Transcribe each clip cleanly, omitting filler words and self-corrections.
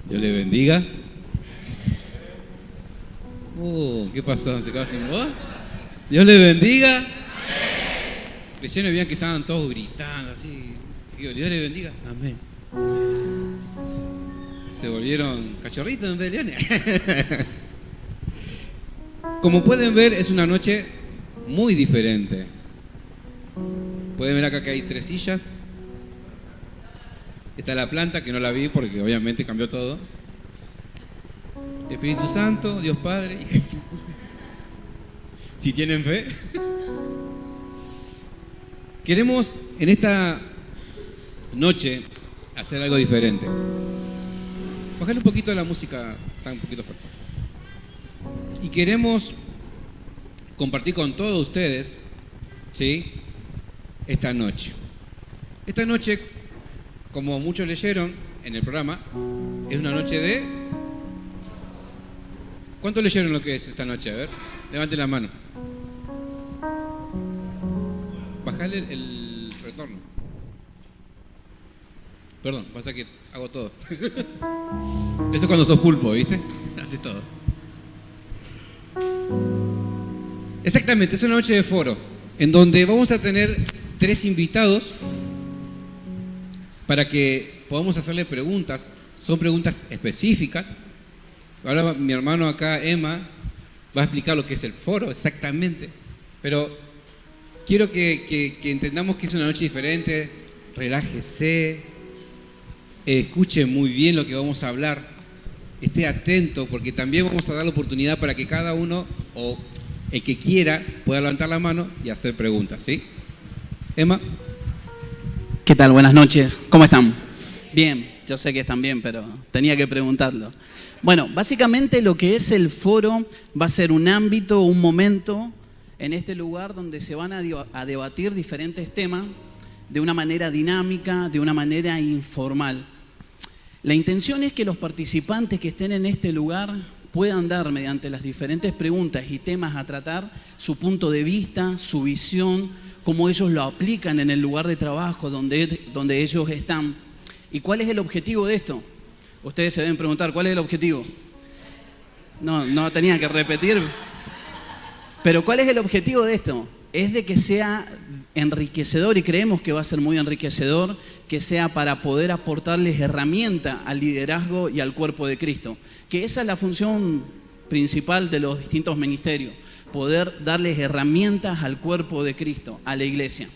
Dios le bendiga. ¿Qué pasó? ¿Se quedó sin voz? Dios le bendiga. Creyeron bien que estaban todos gritando así. Digo, Dios le bendiga. Amén. Se volvieron cachorritos en vez de leones. Como pueden ver, es una noche muy diferente. Pueden ver acá que hay 3 sillas. Está la planta, que no la vi porque obviamente cambió todo. Espíritu Santo, Dios Padre y Jesús. Si tienen fe. Queremos en esta noche hacer algo diferente. Bájale un poquito la música, está un poquito fuerte. Y queremos compartir con todos ustedes, ¿sí?, esta noche. Esta noche, como muchos leyeron en el programa, es una noche de... ¿Cuántos leyeron lo que es esta noche? A ver, levanten la mano. Bajale el retorno. Perdón, pasa que hago todo. Eso es cuando sos pulpo, ¿viste? Haces todo. Exactamente, es una noche de foro, en donde vamos a tener 3 invitados para que podamos hacerle preguntas. Son preguntas específicas. Ahora mi hermano acá, Emma, va a explicar lo que es el foro exactamente. Pero quiero que entendamos que es una noche diferente. Relájese, escuche muy bien lo que vamos a hablar, esté atento, porque también vamos a dar la oportunidad para que cada uno, o el que quiera, pueda levantar la mano y hacer preguntas, ¿sí? Emma. ¿Qué tal? Buenas noches. ¿Cómo están? Bien, yo sé que están bien, pero tenía que preguntarlo. Bueno, básicamente lo que es el foro va a ser un ámbito, un momento en este lugar donde se van a debatir diferentes temas de una manera dinámica, de una manera informal. La intención es que los participantes que estén en este lugar puedan dar, mediante las diferentes preguntas y temas a tratar, su punto de vista, su visión, cómo ellos lo aplican en el lugar de trabajo donde ellos están. ¿Y cuál es el objetivo de esto? Ustedes se deben preguntar, ¿cuál es el objetivo? No tenían que repetir. Pero ¿cuál es el objetivo de esto? Es de que sea enriquecedor, y creemos que va a ser muy enriquecedor, que sea para poder aportarles herramienta al liderazgo y al cuerpo de Cristo. Que esa es la función principal de los distintos ministerios, poder darles herramientas al cuerpo de Cristo, a la iglesia.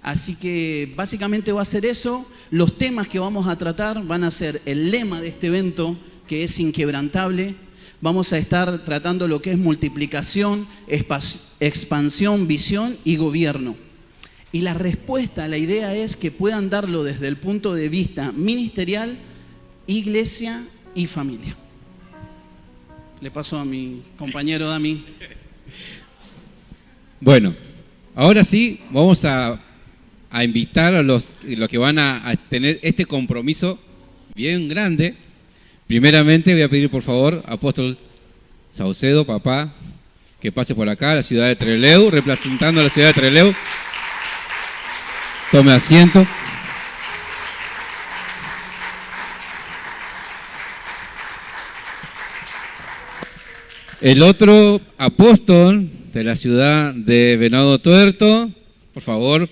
Así que básicamente va a ser eso. Los temas que vamos a tratar van a ser el lema de este evento, que es inquebrantable. Vamos a estar tratando lo que es multiplicación, expansión, visión y gobierno. Y la respuesta, la idea es que puedan darlo desde el punto de vista ministerial, iglesia y familia. Le paso a mi compañero Dami. Bueno, ahora sí vamos a invitar a los que van a tener este compromiso bien grande. Primeramente voy a pedir por favor, apóstol Saucedo, papá, que pase por acá, a la ciudad de Trelew, representando a la ciudad de Trelew. Tome asiento. El otro apóstol de la ciudad de Venado Tuerto, por favor,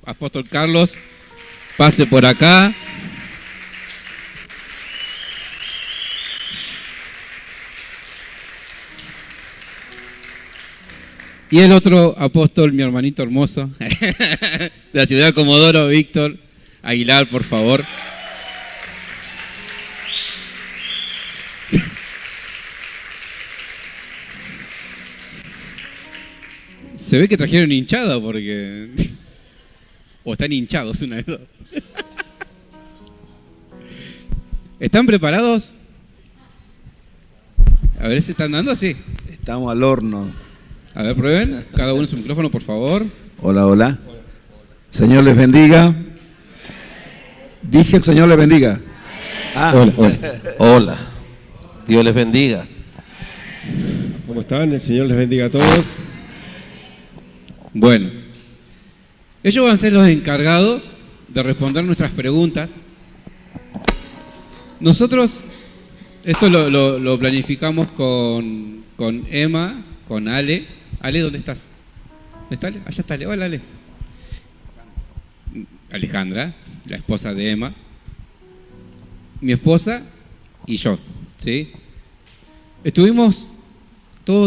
apóstol Carlos, pase por acá. Y el otro apóstol, mi hermanito hermoso, de la ciudad de Comodoro, Víctor Aguilar, por favor. Se ve que trajeron hinchada porque... o están hinchados, una de dos. ¿Están preparados? A ver si están dando así. Estamos al horno. A ver, prueben. Cada uno su micrófono, por favor. Hola, hola. Señor les bendiga. Dije el Señor les bendiga. Hola, hola. Hola. Dios les bendiga. ¿Cómo están? El Señor les bendiga a todos. Bueno, ellos van a ser los encargados de responder nuestras preguntas. Nosotros Esto lo planificamos con Emma, con Ale. Ale, ¿dónde estás? ¿Dónde está Ale? Allá está Ale. Hola, Ale. Alejandra, la esposa de Emma. Mi esposa y yo, ¿sí? Estuvimos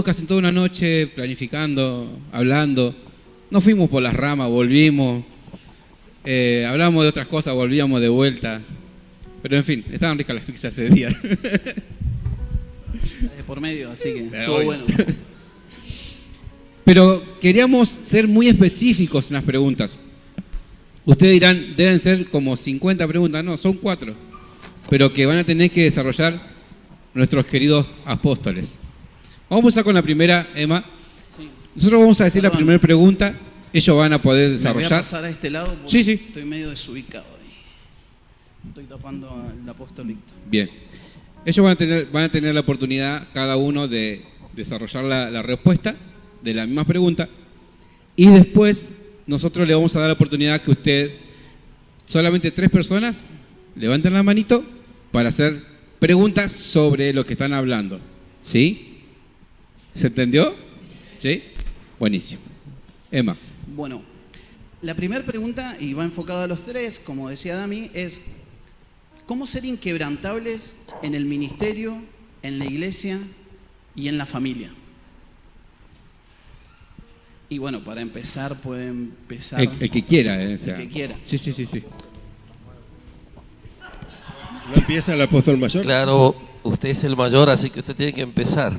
casi toda una noche planificando, hablando. Nos fuimos por las ramas, volvimos. Hablamos de otras cosas, volvíamos de vuelta. Pero en fin, estaban ricas las pizzas ese día. De por medio, así que todo bueno. Pero queríamos ser muy específicos en las preguntas. Ustedes dirán, deben ser como 50 preguntas. No, son 4. Pero que van a tener que desarrollar nuestros queridos apóstoles. Vamos a empezar con la primera, Emma. Sí. Nosotros vamos a decir la primera pregunta. Ellos van a poder desarrollar. Me voy a pasar a este lado porque Sí. estoy medio desubicado ahí. Estoy tapando al apóstol Víctor. Bien. Ellos van a tener la oportunidad, cada uno, de desarrollar la respuesta de la misma pregunta. Y después, nosotros le vamos a dar la oportunidad que usted, solamente 3 personas, levanten la manito para hacer preguntas sobre lo que están hablando. ¿Sí? ¿Se entendió? ¿Sí? Buenísimo. Emma. Bueno, la primera pregunta, y va enfocada a los 3, como decía Dami, es ¿cómo ser inquebrantables en el ministerio, en la iglesia y en la familia? Y bueno, para empezar, puede empezar... El que quiera. El que quiera. Sí. ¿No empieza el apóstol mayor? Claro, usted es el mayor, así que usted tiene que empezar.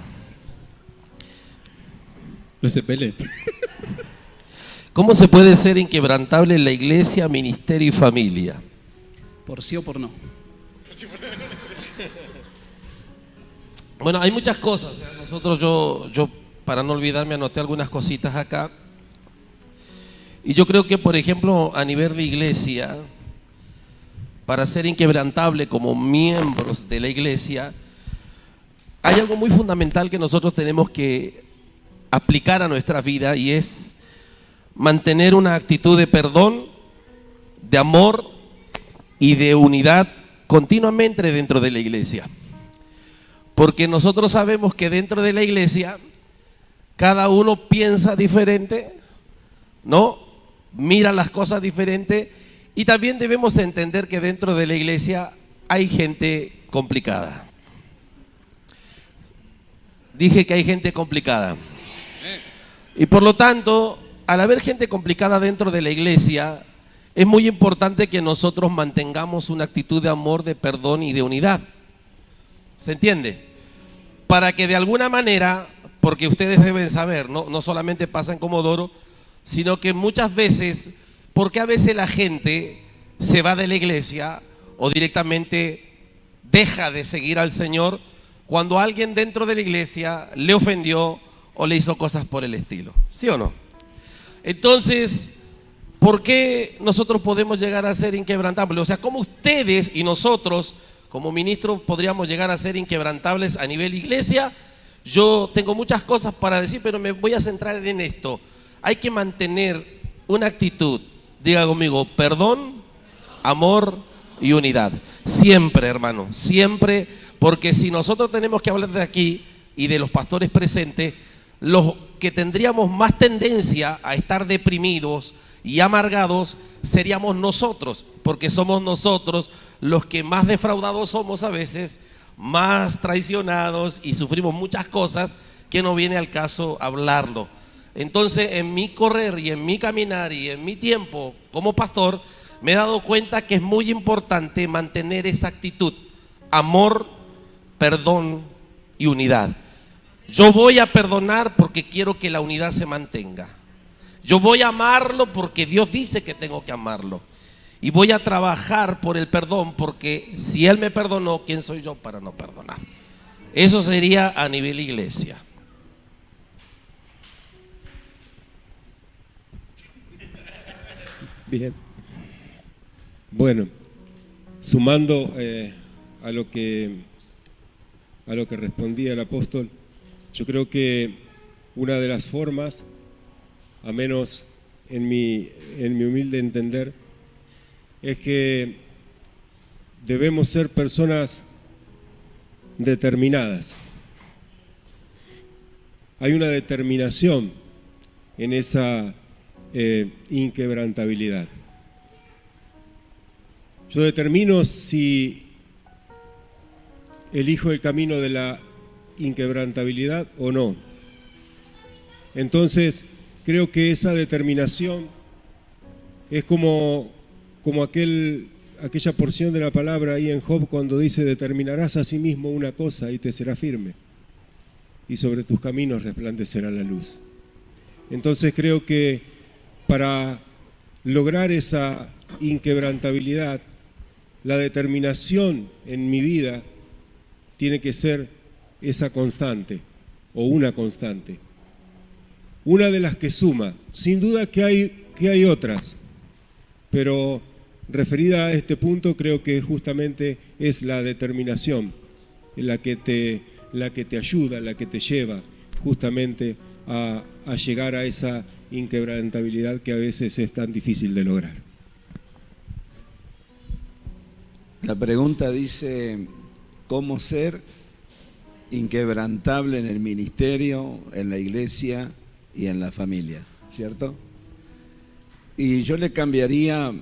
No se peleen. ¿Cómo se puede ser inquebrantable en la iglesia, ministerio y familia? ¿Por sí o por no? Bueno, hay muchas cosas. Nosotros, yo para no olvidarme, anoté algunas cositas acá. Y yo creo que, por ejemplo, a nivel de iglesia, para ser inquebrantable como miembros de la iglesia, hay algo muy fundamental que nosotros tenemos que aplicar a nuestra vida, y es mantener una actitud de perdón, de amor y de unidad continuamente dentro de la iglesia. Porque nosotros sabemos que dentro de la iglesia cada uno piensa diferente, ¿no? Mira las cosas diferente, y también debemos entender que dentro de la iglesia hay gente complicada. Dije que hay gente complicada. Y por lo tanto, al haber gente complicada dentro de la iglesia, es muy importante que nosotros mantengamos una actitud de amor, de perdón y de unidad. ¿Se entiende? Para que de alguna manera, porque ustedes deben saber, no solamente pasa en Comodoro, sino que muchas veces, porque a veces la gente se va de la iglesia o directamente deja de seguir al Señor cuando alguien dentro de la iglesia le ofendió o le hizo cosas por el estilo, ¿sí o no? Entonces, ¿por qué nosotros podemos llegar a ser inquebrantables? O sea, ¿cómo ustedes y nosotros como ministros podríamos llegar a ser inquebrantables a nivel iglesia? Yo tengo muchas cosas para decir, pero me voy a centrar en esto. Hay que mantener una actitud, diga conmigo, perdón, amor y unidad. Siempre, hermano, siempre, porque si nosotros tenemos que hablar de aquí y de los pastores presentes, los que tendríamos más tendencia a estar deprimidos y amargados seríamos nosotros, porque somos nosotros los que más defraudados somos a veces, más traicionados, y sufrimos muchas cosas que no viene al caso hablarlo. Entonces, en mi correr y en mi caminar y en mi tiempo como pastor, me he dado cuenta que es muy importante mantener esa actitud, amor, perdón y unidad. Yo voy a perdonar porque quiero que la unidad se mantenga. Yo voy a amarlo porque Dios dice que tengo que amarlo. Y voy a trabajar por el perdón, porque si Él me perdonó, ¿quién soy yo para no perdonar? Eso sería a nivel iglesia. Bien. Bueno, sumando a lo que respondía el apóstol, yo creo que una de las formas, a menos en mi humilde entender, es que debemos ser personas determinadas. Hay una determinación en esa inquebrantabilidad. Yo determino si elijo el camino de la inquebrantabilidad o no. Entonces, creo que esa determinación es como aquella porción de la palabra ahí en Job cuando dice: determinarás a sí mismo una cosa y te será firme, y sobre tus caminos resplandecerá la luz. Entonces creo que para lograr esa inquebrantabilidad, la determinación en mi vida tiene que ser esa constante, o una constante. Una de las que suma. Sin duda que hay otras, pero referida a este punto creo que justamente es la determinación la que te ayuda, la que te lleva justamente a llegar a esa inquebrantabilidad que a veces es tan difícil de lograr. La pregunta dice: ¿cómo ser inquebrantable en el ministerio, en la iglesia y en la familia? ¿Cierto? Y yo le cambiaría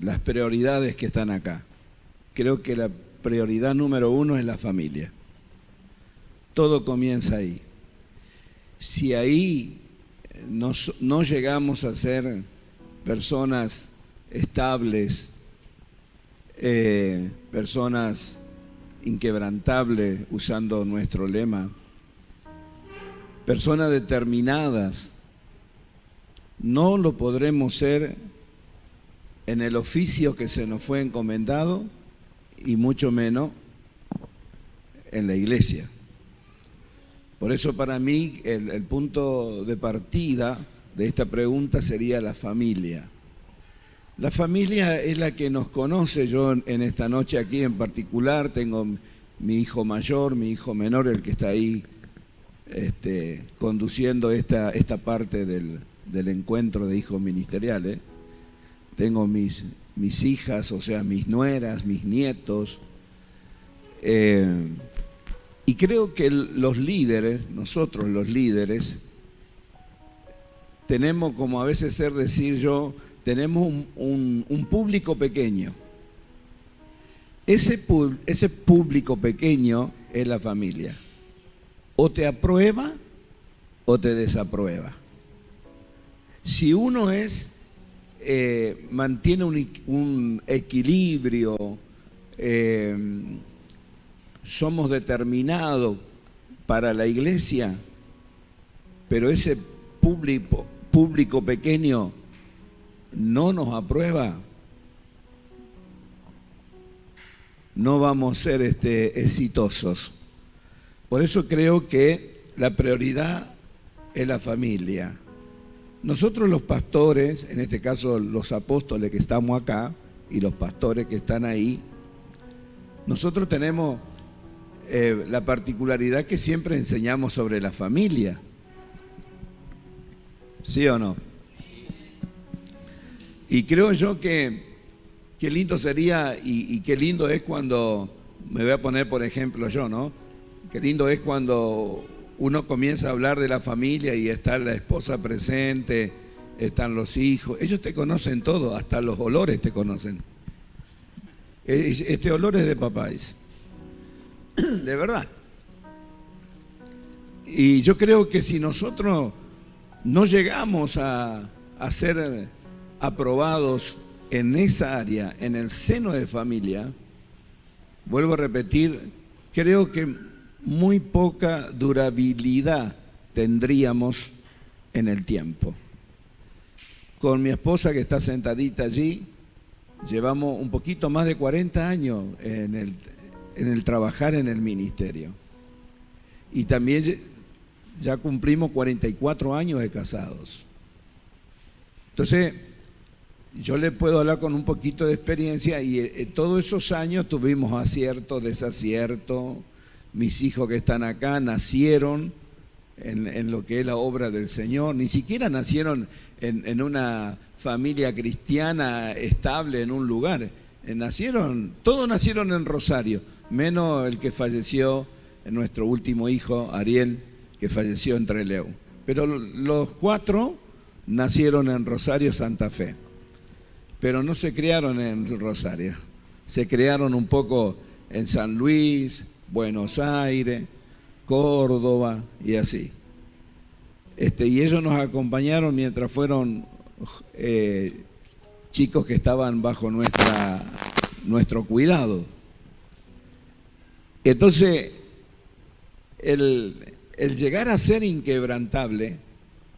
las prioridades que están acá. Creo que la prioridad número 1 es la familia. Todo comienza ahí. Si ahí no llegamos a ser personas estables, personas inquebrantables, usando nuestro lema, personas determinadas, no lo podremos ser en el oficio que se nos fue encomendado y mucho menos en la iglesia. Por eso para mí el punto de partida de esta pregunta sería la familia. La familia es la que nos conoce. Yo en esta noche aquí en particular tengo mi hijo mayor, mi hijo menor, el que está ahí conduciendo esta parte del encuentro de hijos ministeriales. Tengo mis hijas, o sea, mis nueras, mis nietos. Y creo que los líderes, nosotros los líderes, tenemos, como a veces decir yo, tenemos un público pequeño. Ese público pequeño es la familia. O te aprueba o te desaprueba. Si uno mantiene un equilibrio, somos determinados para la iglesia, pero ese público pequeño no nos aprueba, no vamos a ser exitosos. Por eso creo que la prioridad es la familia. Nosotros los pastores, en este caso los apóstoles que estamos acá y los pastores que están ahí, nosotros tenemos la particularidad que siempre enseñamos sobre la familia. ¿Sí o no? Y creo yo que qué lindo sería y qué lindo es cuando, me voy a poner por ejemplo yo, ¿no? Qué lindo es cuando uno comienza a hablar de la familia y está la esposa presente, están los hijos. Ellos te conocen todo, hasta los olores te conocen. Este olor es de papá, dice. De verdad. Y yo creo que si nosotros no llegamos a ser aprobados en esa área, en el seno de familia, vuelvo a repetir, creo que muy poca durabilidad tendríamos en el tiempo. Con mi esposa que está sentadita allí, llevamos un poquito más de 40 años en el trabajar en el ministerio. Y también ya cumplimos 44 años de casados. Entonces, yo le puedo hablar con un poquito de experiencia y todos esos años tuvimos acierto, desacierto. Mis hijos que están acá nacieron en lo que es la obra del Señor. Ni siquiera nacieron en una familia cristiana estable en un lugar. Todos nacieron en Rosario, menos el que falleció, nuestro último hijo, Ariel, que falleció en Trelew. Pero los 4 nacieron en Rosario, Santa Fe. Pero no se criaron en Rosario, se criaron un poco en San Luis, Buenos Aires, Córdoba y así. Y ellos nos acompañaron mientras fueron chicos que estaban bajo nuestro cuidado. Entonces, el llegar a ser inquebrantable,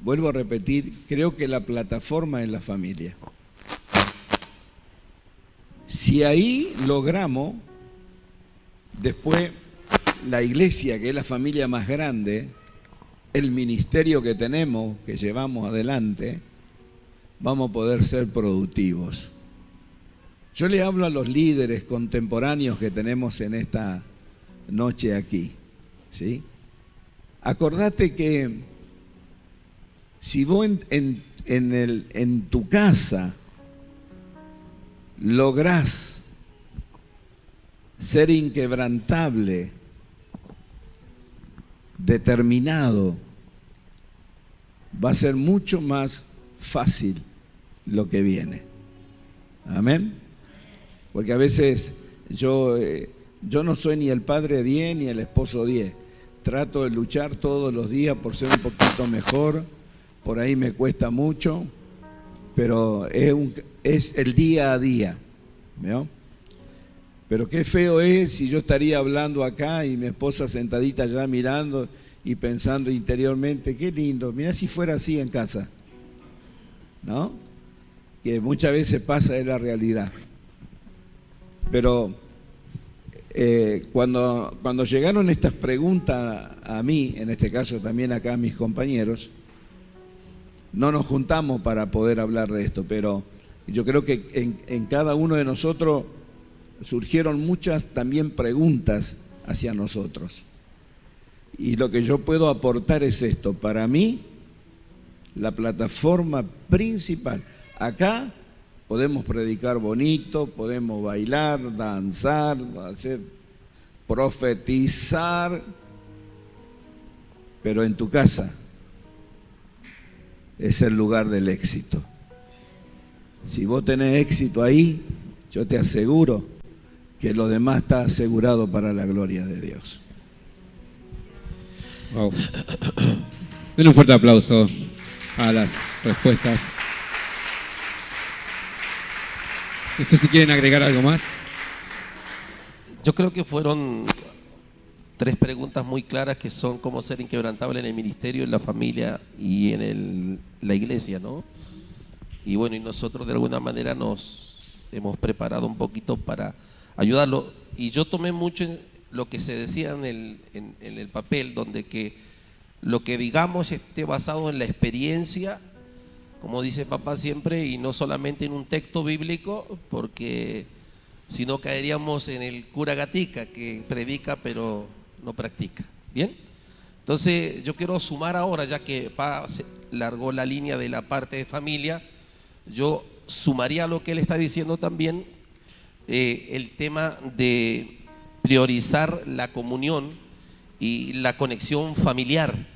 vuelvo a repetir, creo que la plataforma es la familia. Si ahí logramos, después la iglesia, que es la familia más grande, el ministerio que tenemos, que llevamos adelante, vamos a poder ser productivos. Yo le hablo a los líderes contemporáneos que tenemos en esta noche aquí, ¿sí? Acordate que si vos en tu casa lográs ser inquebrantable, determinado, va a ser mucho más fácil lo que viene. Amén. Porque a veces yo no soy ni el padre 10 ni el esposo 10. Trato de luchar todos los días por ser un poquito mejor. Por ahí me cuesta mucho, pero es el día a día, ¿no? Pero qué feo es si yo estaría hablando acá y mi esposa sentadita allá mirando y pensando interiormente, qué lindo, mirá si fuera así en casa, ¿no? Que muchas veces pasa, es la realidad. Pero cuando llegaron estas preguntas a mí, en este caso también acá a mis compañeros, no nos juntamos para poder hablar de esto, pero yo creo que en cada uno de nosotros surgieron muchas también preguntas hacia nosotros. Y lo que yo puedo aportar es esto. Para mí, la plataforma principal. Acá podemos predicar bonito, podemos bailar, danzar, profetizar, pero en tu casa es el lugar del éxito. Si vos tenés éxito ahí, yo te aseguro que lo demás está asegurado para la gloria de Dios. Wow. Denle un fuerte aplauso a las respuestas. No sé si quieren agregar algo más. Yo creo que fueron 3 preguntas muy claras que son cómo ser inquebrantable en el ministerio, en la familia y en la iglesia, ¿no? Y bueno, y nosotros de alguna manera nos hemos preparado un poquito para ayudarlo. Y yo tomé mucho lo que se decía en el papel, donde que lo que digamos esté basado en la experiencia, como dice papá siempre, y no solamente en un texto bíblico, porque si no caeríamos en el cura gatica que predica pero no practica. ¿Bien? Entonces yo quiero sumar ahora, ya que papá se largó la línea de la parte de familia, yo sumaría a lo que él está diciendo también, el tema de priorizar la comunión y la conexión familiar,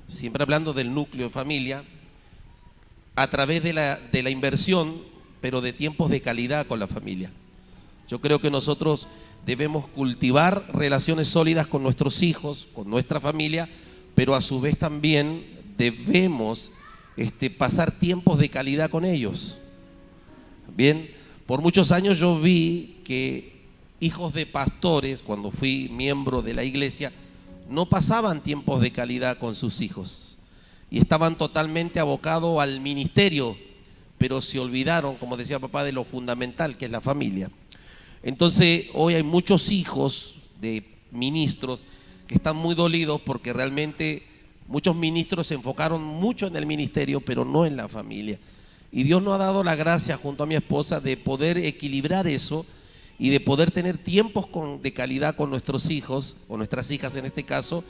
siempre hablando del núcleo de familia, a través de la inversión, pero de tiempos de calidad con la familia. Yo creo que nosotros debemos cultivar relaciones sólidas con nuestros hijos, con nuestra familia, pero a su vez también debemos pasar tiempos de calidad con ellos. Bien, por muchos años yo vi que hijos de pastores, cuando fui miembro de la iglesia, no pasaban tiempos de calidad con sus hijos y estaban totalmente abocados al ministerio, pero se olvidaron, como decía papá, de lo fundamental que es la familia. Entonces hoy hay muchos hijos de ministros que están muy dolidos porque realmente muchos ministros se enfocaron mucho en el ministerio, pero no en la familia. Y Dios nos ha dado la gracia junto a mi esposa de poder equilibrar eso y de poder tener tiempos de calidad con nuestros hijos, o nuestras hijas en este caso,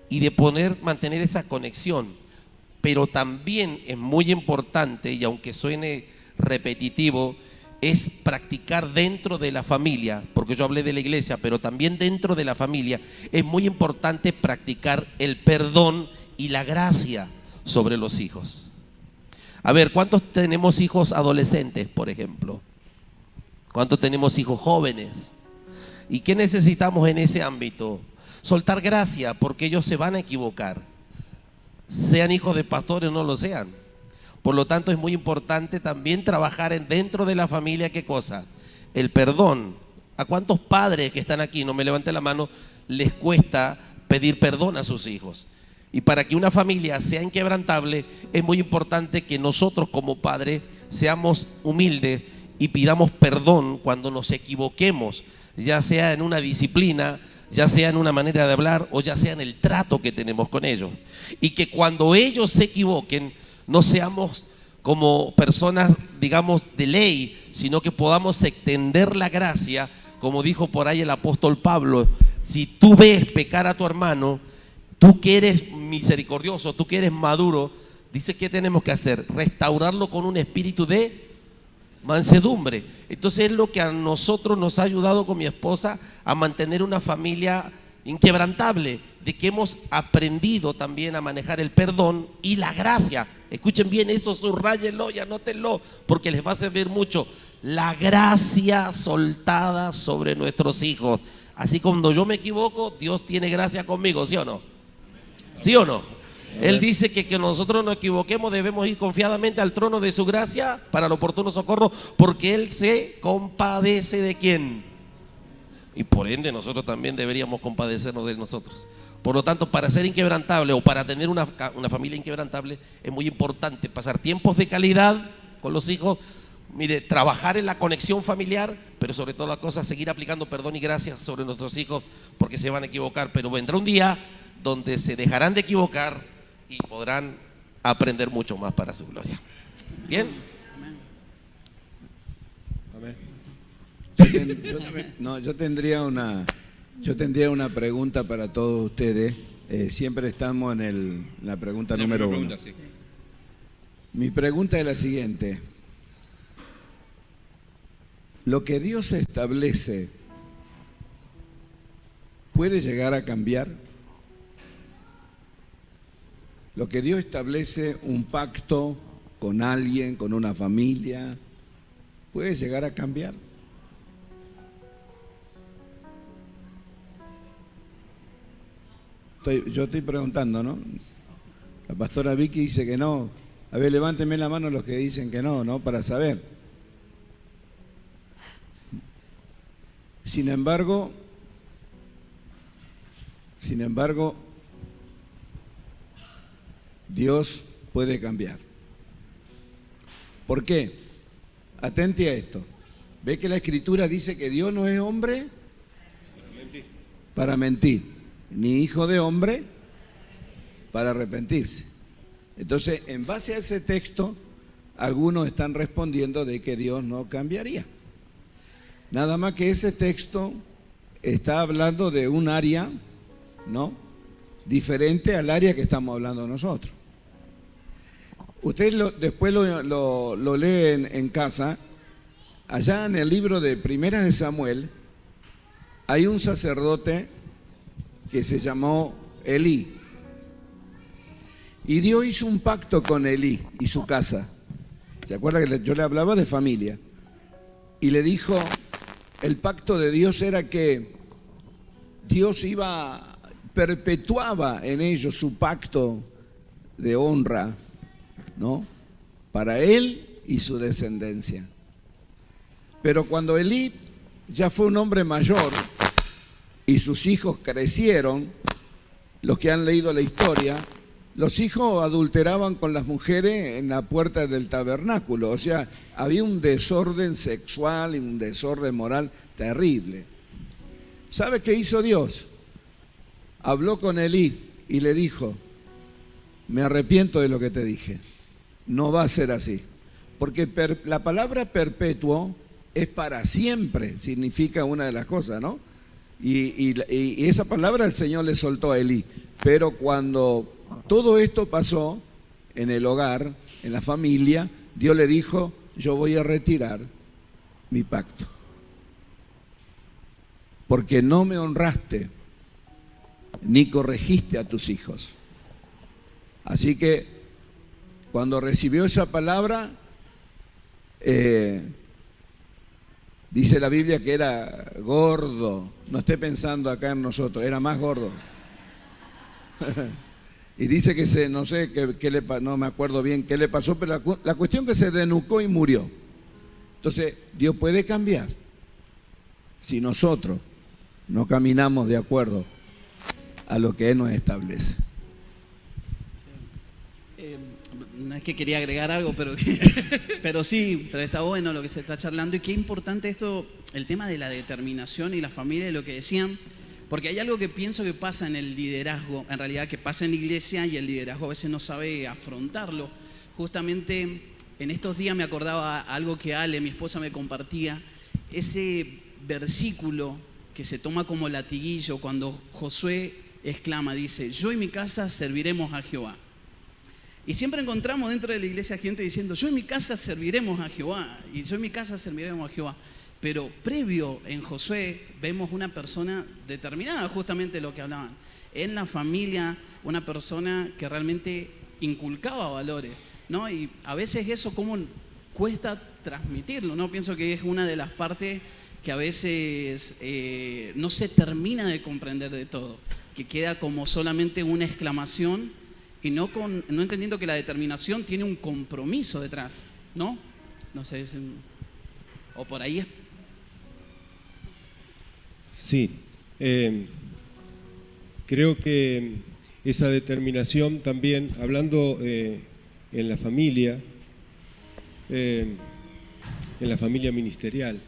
y de poder mantener esa conexión. Pero también es muy importante, y aunque suene repetitivo, es practicar dentro de la familia, porque yo hablé de la iglesia, pero también dentro de la familia es muy importante practicar el perdón y la gracia sobre los hijos. A ver, ¿cuántos tenemos hijos adolescentes, por ejemplo? ¿Cuántos tenemos hijos jóvenes? ¿Y qué necesitamos en ese ámbito? Soltar gracia, porque ellos se van a equivocar, sean hijos de pastores o no lo sean. Por lo tanto, es muy importante también trabajar dentro de la familia. ¿Qué cosa? El perdón. ¿A cuántos padres que están aquí, no me levante la mano, les cuesta pedir perdón a sus hijos? Y para que una familia sea inquebrantable, es muy importante que nosotros como padres seamos humildes y pidamos perdón cuando nos equivoquemos, ya sea en una disciplina, ya sea en una manera de hablar o ya sea en el trato que tenemos con ellos. Y que cuando ellos se equivoquen, no seamos como personas, digamos, de ley, sino que podamos extender la gracia, como dijo por ahí el apóstol Pablo. Si tú ves pecar a tu hermano, tú que eres misericordioso, tú que eres maduro, dice que tenemos que hacer, restaurarlo con un espíritu de mansedumbre. Entonces es lo que a nosotros nos ha ayudado con mi esposa a mantener una familia inquebrantable, de que hemos aprendido también a manejar el perdón y la gracia. Escuchen bien eso, subrayenlo y anótenlo, porque les va a servir mucho. La gracia soltada sobre nuestros hijos. Así cuando yo me equivoco, Dios tiene gracia conmigo, ¿sí o no? ¿Sí o no? Él dice que nosotros nos equivoquemos debemos ir confiadamente al trono de su gracia para el oportuno socorro, porque Él se compadece de quién. Y por ende nosotros también deberíamos compadecernos de nosotros. Por lo tanto, para ser inquebrantable o para tener una familia inquebrantable, es muy importante pasar tiempos de calidad con los hijos. Mire, trabajar en la conexión familiar, pero sobre todas las cosas seguir aplicando perdón y gracia sobre nuestros hijos, porque se van a equivocar, pero vendrá un día donde se dejarán de equivocar y podrán aprender mucho más para su gloria. ¿Bien? Amén. Yo tendría una pregunta para todos ustedes. Siempre estamos en la pregunta número 1. Sí. Mi pregunta es la siguiente. ¿Lo que Dios establece puede llegar a cambiar? Lo que Dios establece, un pacto con alguien, con una familia, ¿puede llegar a cambiar? Yo estoy preguntando, ¿no? La pastora Vicky dice que no. A ver, levánteme la mano los que dicen que no, ¿no? Para saber. Sin embargo, Dios puede cambiar. ¿Por qué? Atente a esto. ¿Ve que la Escritura dice que Dios no es hombre para mentir, ni hijo de hombre para arrepentirse? Entonces, en base a ese texto, algunos están respondiendo de que Dios no cambiaría. Nada más que ese texto está hablando de un área, ¿no?, diferente al área que estamos hablando nosotros. Ustedes después lo leen en casa. Allá en el libro de Primeras de Samuel hay un sacerdote que se llamó Elí. Y Dios hizo un pacto con Elí y su casa. ¿Se acuerda que yo le hablaba de familia? Y le dijo, el pacto de Dios era que Dios perpetuaba en ellos su pacto de honra, ¿no?, para él y su descendencia. Pero cuando Elí ya fue un hombre mayor y sus hijos crecieron, los que han leído la historia, los hijos adulteraban con las mujeres en la puerta del tabernáculo. O sea, había un desorden sexual y un desorden moral terrible. ¿Sabe qué hizo Dios? Habló con Elí y le dijo, me arrepiento de lo que te dije. No va a ser así. Porque la palabra perpetuo es para siempre, significa una de las cosas, ¿no? Y esa palabra el Señor le soltó a Elí. Pero cuando todo esto pasó en el hogar, en la familia, Dios le dijo, yo voy a retirar mi pacto. Porque no me honraste ni corregiste a tus hijos. Así que cuando recibió esa palabra, dice la Biblia que era gordo. No esté pensando acá en nosotros, era más gordo. Y dice que no sé, no me acuerdo bien qué le pasó, pero la cuestión que se desnucó y murió. Entonces, Dios puede cambiar si nosotros no caminamos de acuerdo a lo que Él nos establece. No es que quería agregar algo, pero sí, pero está bueno lo que se está charlando. Y qué importante esto, el tema de la determinación y la familia, y lo que decían, porque hay algo que pienso que pasa en el liderazgo, en realidad que pasa en la iglesia, y el liderazgo a veces no sabe afrontarlo. Justamente en estos días me acordaba algo que Ale, mi esposa, me compartía, ese versículo que se toma como latiguillo cuando Josué exclama, dice: yo y mi casa serviremos a Jehová. Y siempre encontramos dentro de la iglesia gente diciendo: yo en mi casa serviremos a Jehová, y yo en mi casa serviremos a Jehová. Pero previo en Josué vemos una persona determinada, justamente lo que hablaban. En la familia, una persona que realmente inculcaba valores, ¿no? Y a veces eso cómo cuesta transmitirlo, ¿no? Pienso que es una de las partes que a veces no se termina de comprender de todo, que queda como solamente una exclamación y no entendiendo que la determinación tiene un compromiso detrás, ¿no? No sé, o por ahí es. Sí, creo que esa determinación también, hablando en la familia ministerial,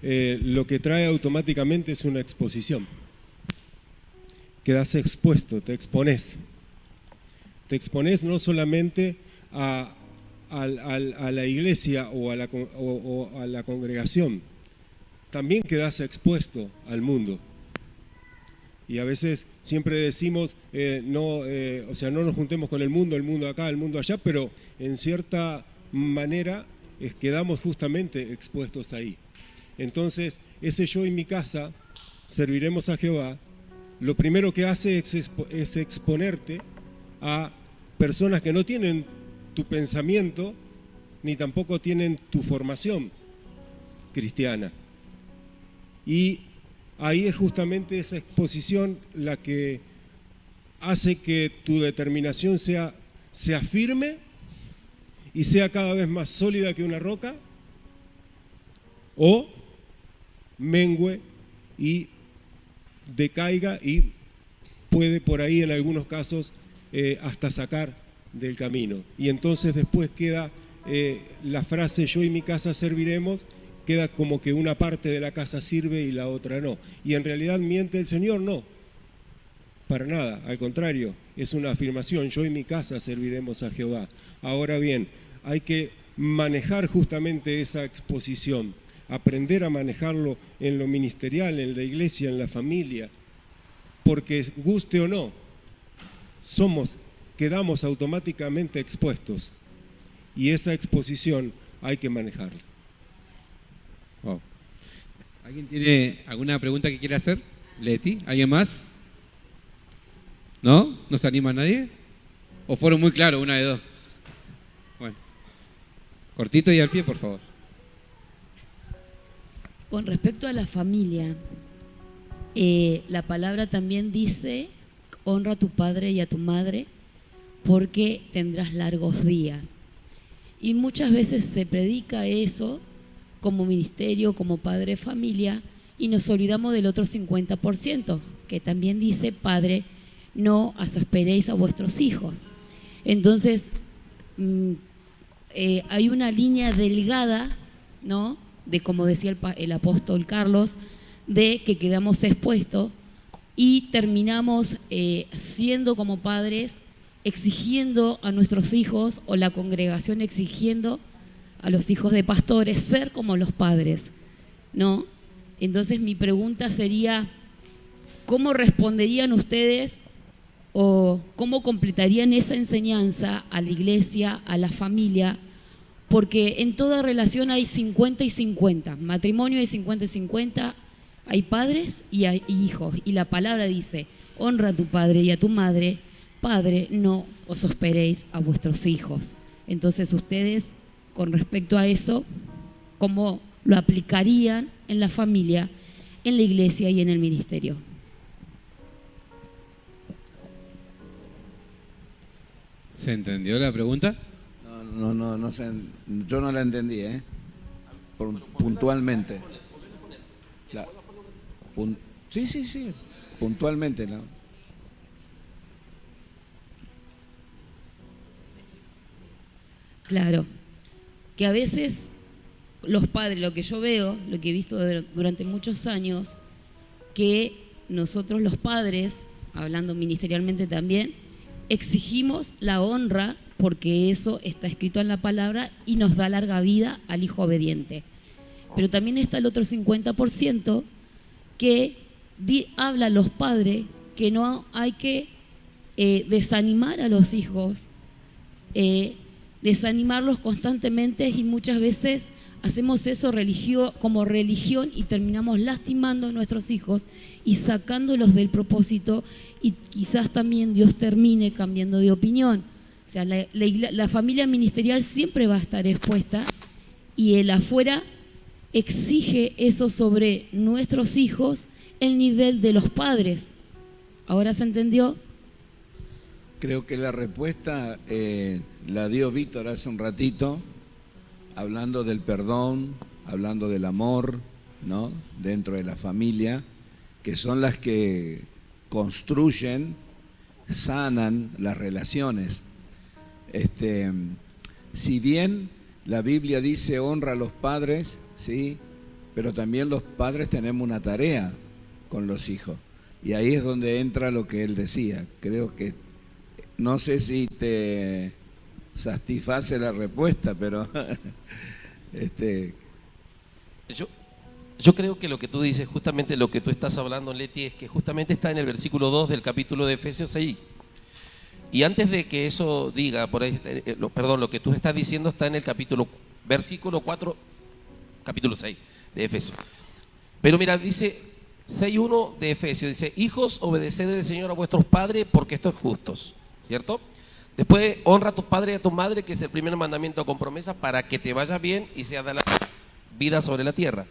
lo que trae automáticamente es una exposición. Quedas expuesto, te expones. Te expones no solamente a la iglesia o a la congregación, también quedas expuesto al mundo. Y a veces siempre decimos, no nos juntemos con el mundo acá, el mundo allá, pero en cierta manera quedamos justamente expuestos ahí. Entonces, ese yo y mi casa serviremos a Jehová, lo primero que hace es exponerte a personas que no tienen tu pensamiento, ni tampoco tienen tu formación cristiana. Y ahí es justamente esa exposición la que hace que tu determinación sea firme y sea cada vez más sólida que una roca, o mengüe y decaiga y puede por ahí en algunos casos hasta sacar del camino. Y entonces después queda la frase yo y mi casa serviremos, queda como que una parte de la casa sirve y la otra no. Y en realidad miente el Señor, no, para nada, al contrario, es una afirmación, yo y mi casa serviremos a Jehová. Ahora bien, hay que manejar justamente esa exposición, aprender a manejarlo en lo ministerial, en la iglesia, en la familia, porque guste o no, quedamos automáticamente expuestos y esa exposición hay que manejarla. Wow. ¿Alguien tiene alguna pregunta que quiera hacer? Leti, ¿alguien más? ¿No? ¿No se anima nadie? ¿O fueron muy claros, una de dos? Bueno, cortito y al pie, por favor. Con respecto a la familia, la palabra también dice: honra a tu padre y a tu madre porque tendrás largos días. Y muchas veces se predica eso como ministerio, como padre de familia, y nos olvidamos del otro 50%, que también dice: padre, no exasperéis a vuestros hijos. Entonces, hay una línea delgada, ¿no?, de, como decía el apóstol Carlos, de que quedamos expuestos y terminamos siendo como padres, exigiendo a nuestros hijos, o la congregación exigiendo a los hijos de pastores ser como los padres, ¿no? Entonces mi pregunta sería: ¿cómo responderían ustedes o cómo completarían esa enseñanza a la iglesia, a la familia, porque en toda relación hay 50 y 50. Matrimonio hay 50 y 50, hay padres y hay hijos. Y la palabra dice, honra a tu padre y a tu madre. Padre, no os hosperéis a vuestros hijos. Entonces ustedes, con respecto a eso, ¿cómo lo aplicarían en la familia, en la iglesia y en el ministerio? ¿Se entendió la pregunta? No sé, yo no la entendí, puntualmente. Sí, puntualmente, ¿no? Claro, que a veces los padres, lo que yo veo, lo que he visto durante muchos años, que nosotros los padres, hablando ministerialmente también, exigimos la honra porque eso está escrito en la palabra y nos da larga vida al hijo obediente. Pero también está el otro 50% que habla a los padres que no hay que desanimar a los hijos, desanimarlos constantemente, y muchas veces hacemos eso como religión y terminamos lastimando a nuestros hijos y sacándolos del propósito, y quizás también Dios termine cambiando de opinión. O sea, la familia ministerial siempre va a estar expuesta, y el afuera exige eso sobre nuestros hijos, el nivel de los padres. ¿Ahora se entendió? Creo que la respuesta la dio Víctor hace un ratito, hablando del perdón, hablando del amor, ¿no?, dentro de la familia, que son las que construyen, sanan las relaciones. Si bien la Biblia dice honra a los padres, sí, pero también los padres tenemos una tarea con los hijos, y ahí es donde entra lo que él decía. Creo que, no sé si te satisface la respuesta, pero Yo creo que lo que tú dices, justamente lo que tú estás hablando, Leti, es que justamente está en el versículo 2 del capítulo de Efesios 6. Y antes de que eso diga, por ahí, lo que tú estás diciendo está en el versículo 4, capítulo 6 de Efesios. Pero mira, dice 6.1 de Efesios, dice: hijos, obedeced al Señor a vuestros padres, porque esto es justo, ¿cierto? Después, honra a tu padre y a tu madre, que es el primer mandamiento con promesa, para que te vaya bien y sea de la vida sobre la tierra.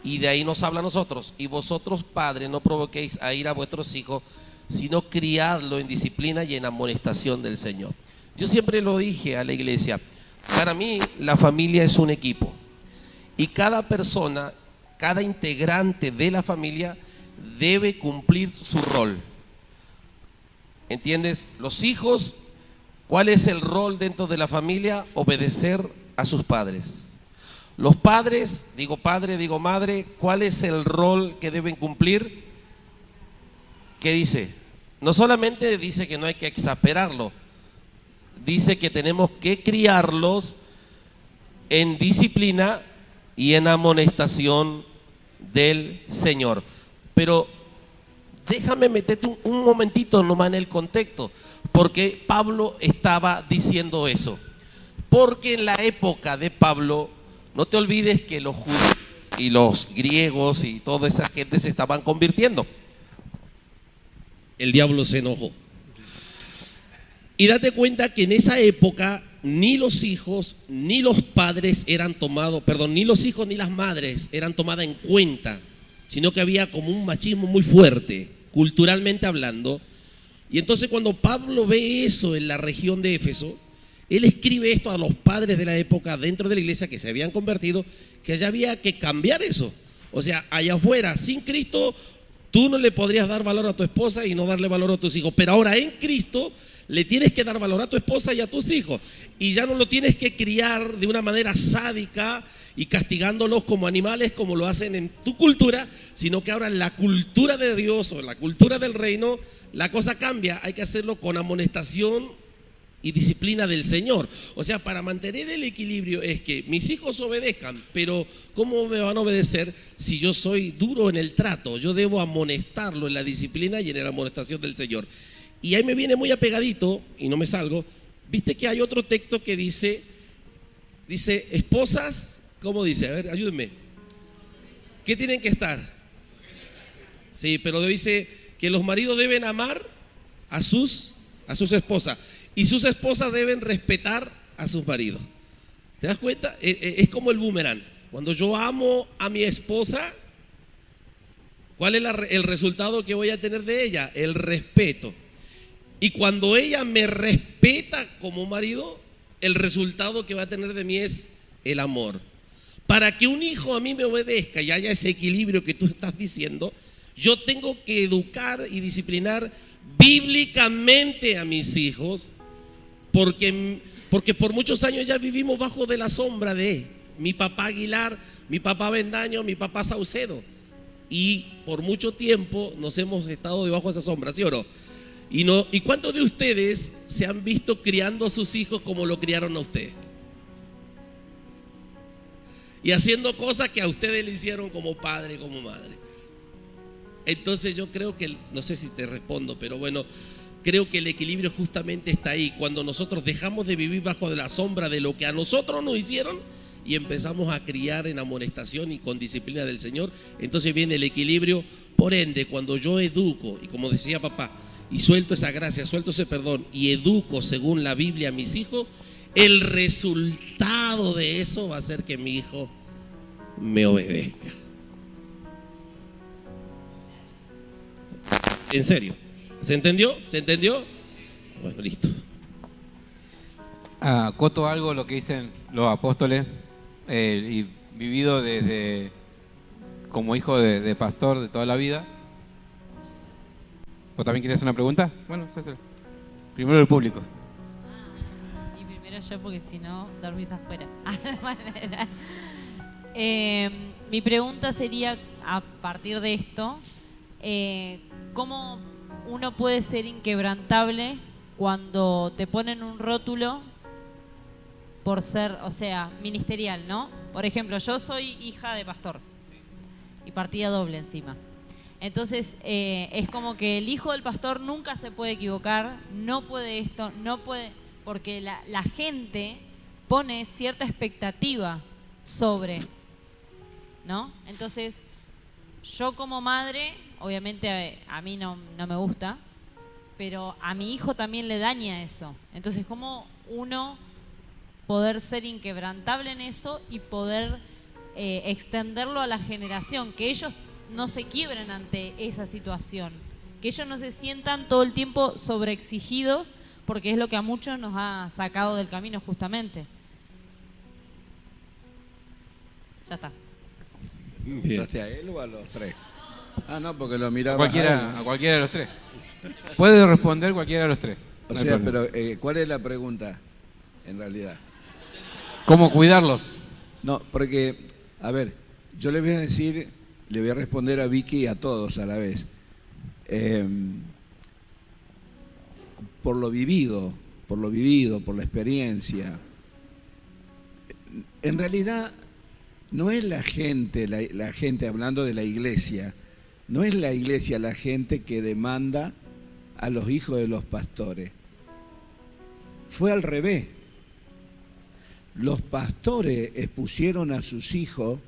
Y de ahí nos habla a nosotros: y vosotros, padres, no provoquéis a ira a vuestros hijos, sino criadlo en disciplina y en amonestación del Señor. Yo siempre lo dije a la iglesia, para mí la familia es un equipo, y cada persona, cada integrante de la familia debe cumplir su rol. ¿Entiendes? Los hijos, ¿cuál es el rol dentro de la familia? Obedecer a sus padres. Los padres, digo padre, digo madre, ¿cuál es el rol que deben cumplir? ¿Qué dice? No solamente dice que no hay que exasperarlo, dice que tenemos que criarlos en disciplina y en amonestación del Señor. Pero déjame meterte un momentito nomás en el contexto, porque Pablo estaba diciendo eso. Porque en la época de Pablo, no te olvides que los judíos y los griegos y toda esa gente se estaban convirtiendo. El diablo se enojó. Y date cuenta que en esa época ni los hijos ni los padres eran tomados, ni los hijos ni las madres eran tomadas en cuenta, sino que había como un machismo muy fuerte, culturalmente hablando. Y entonces cuando Pablo ve eso en la región de Éfeso, él escribe esto a los padres de la época dentro de la iglesia que se habían convertido, que ya había que cambiar eso. O sea, allá afuera, sin Cristo, tú no le podrías dar valor a tu esposa y no darle valor a tus hijos. Pero ahora en Cristo le tienes que dar valor a tu esposa y a tus hijos. Y ya no lo tienes que criar de una manera sádica y castigándolos como animales como lo hacen en tu cultura, sino que ahora en la cultura de Dios o en la cultura del reino, la cosa cambia. Hay que hacerlo con amonestación y disciplina del Señor. O sea, para mantener el equilibrio es que mis hijos obedezcan, pero ¿cómo me van a obedecer si yo soy duro en el trato? Yo debo amonestarlo en la disciplina y en la amonestación del Señor. Y ahí me viene muy apegadito, y no me salgo, viste que hay otro texto que dice Dice, esposas, ¿cómo dice? A ver, ayúdenme. ¿Qué tienen que estar? Sí, pero dice que los maridos deben amar a sus esposas y sus esposas deben respetar a sus maridos. ¿Te das cuenta? Es como el boomerang. Cuando yo amo a mi esposa, ¿cuál es el resultado que voy a tener de ella? El respeto. Y cuando ella me respeta como marido, el resultado que va a tener de mí es el amor. Para que un hijo a mí me obedezca y haya ese equilibrio que tú estás diciendo, yo tengo que educar y disciplinar bíblicamente a mis hijos, porque por muchos años ya vivimos bajo de la sombra de mi papá Aguilar, mi papá Bendaño, mi papá Saucedo. Y por mucho tiempo nos hemos estado debajo de esa sombra, ¿sí o no? ¿Y cuántos de ustedes se han visto criando a sus hijos como lo criaron a usted? Y haciendo cosas que a ustedes le hicieron como padre, como madre. Entonces yo creo que, no sé si te respondo, pero bueno, creo que el equilibrio justamente está ahí. Cuando nosotros dejamos de vivir bajo de la sombra de lo que a nosotros nos hicieron y empezamos a criar en amonestación y con disciplina del Señor, entonces viene el equilibrio. Por ende, cuando yo educo, y como decía papá, y suelto esa gracia, suelto ese perdón y educo según la Biblia a mis hijos, el resultado de eso va a ser que mi hijo me obedezca. En serio, ¿se entendió? ¿Se entendió? Bueno, listo. Acoto algo lo que dicen los apóstoles y vivido desde como hijo de pastor de toda la vida. ¿O también quieres hacer una pregunta? Bueno, primero el público. Y primero yo, porque si no, dormís afuera. Mi pregunta sería, a partir de esto, ¿cómo uno puede ser inquebrantable cuando te ponen un rótulo por ser, o sea, ministerial, ¿no? Por ejemplo, yo soy hija de pastor y partida doble encima. Entonces, es como que el hijo del pastor nunca se puede equivocar, no puede esto, no puede, porque la gente pone cierta expectativa sobre, ¿no? Entonces, yo como madre, obviamente a mí no me gusta, pero a mi hijo también le daña eso. Entonces, ¿cómo uno poder ser inquebrantable en eso y poder extenderlo a la generación? Que ellos no se quiebren ante esa situación, que ellos no se sientan todo el tiempo sobreexigidos, porque es lo que a muchos nos ha sacado del camino justamente. Ya está. ¿Entraste a él o a los tres? Ah, no, porque lo miraba A cualquiera de los tres. Puede responder cualquiera de los tres. O sea, pero ¿cuál es la pregunta en realidad? ¿Cómo cuidarlos? No, porque, a ver, yo le voy a decir, le voy a responder a Vicky y a todos a la vez. Por lo vivido, por la experiencia. En realidad, no es la gente hablando de la iglesia, no es la iglesia la gente que demanda a los hijos de los pastores. Fue al revés. Los pastores expusieron a sus hijos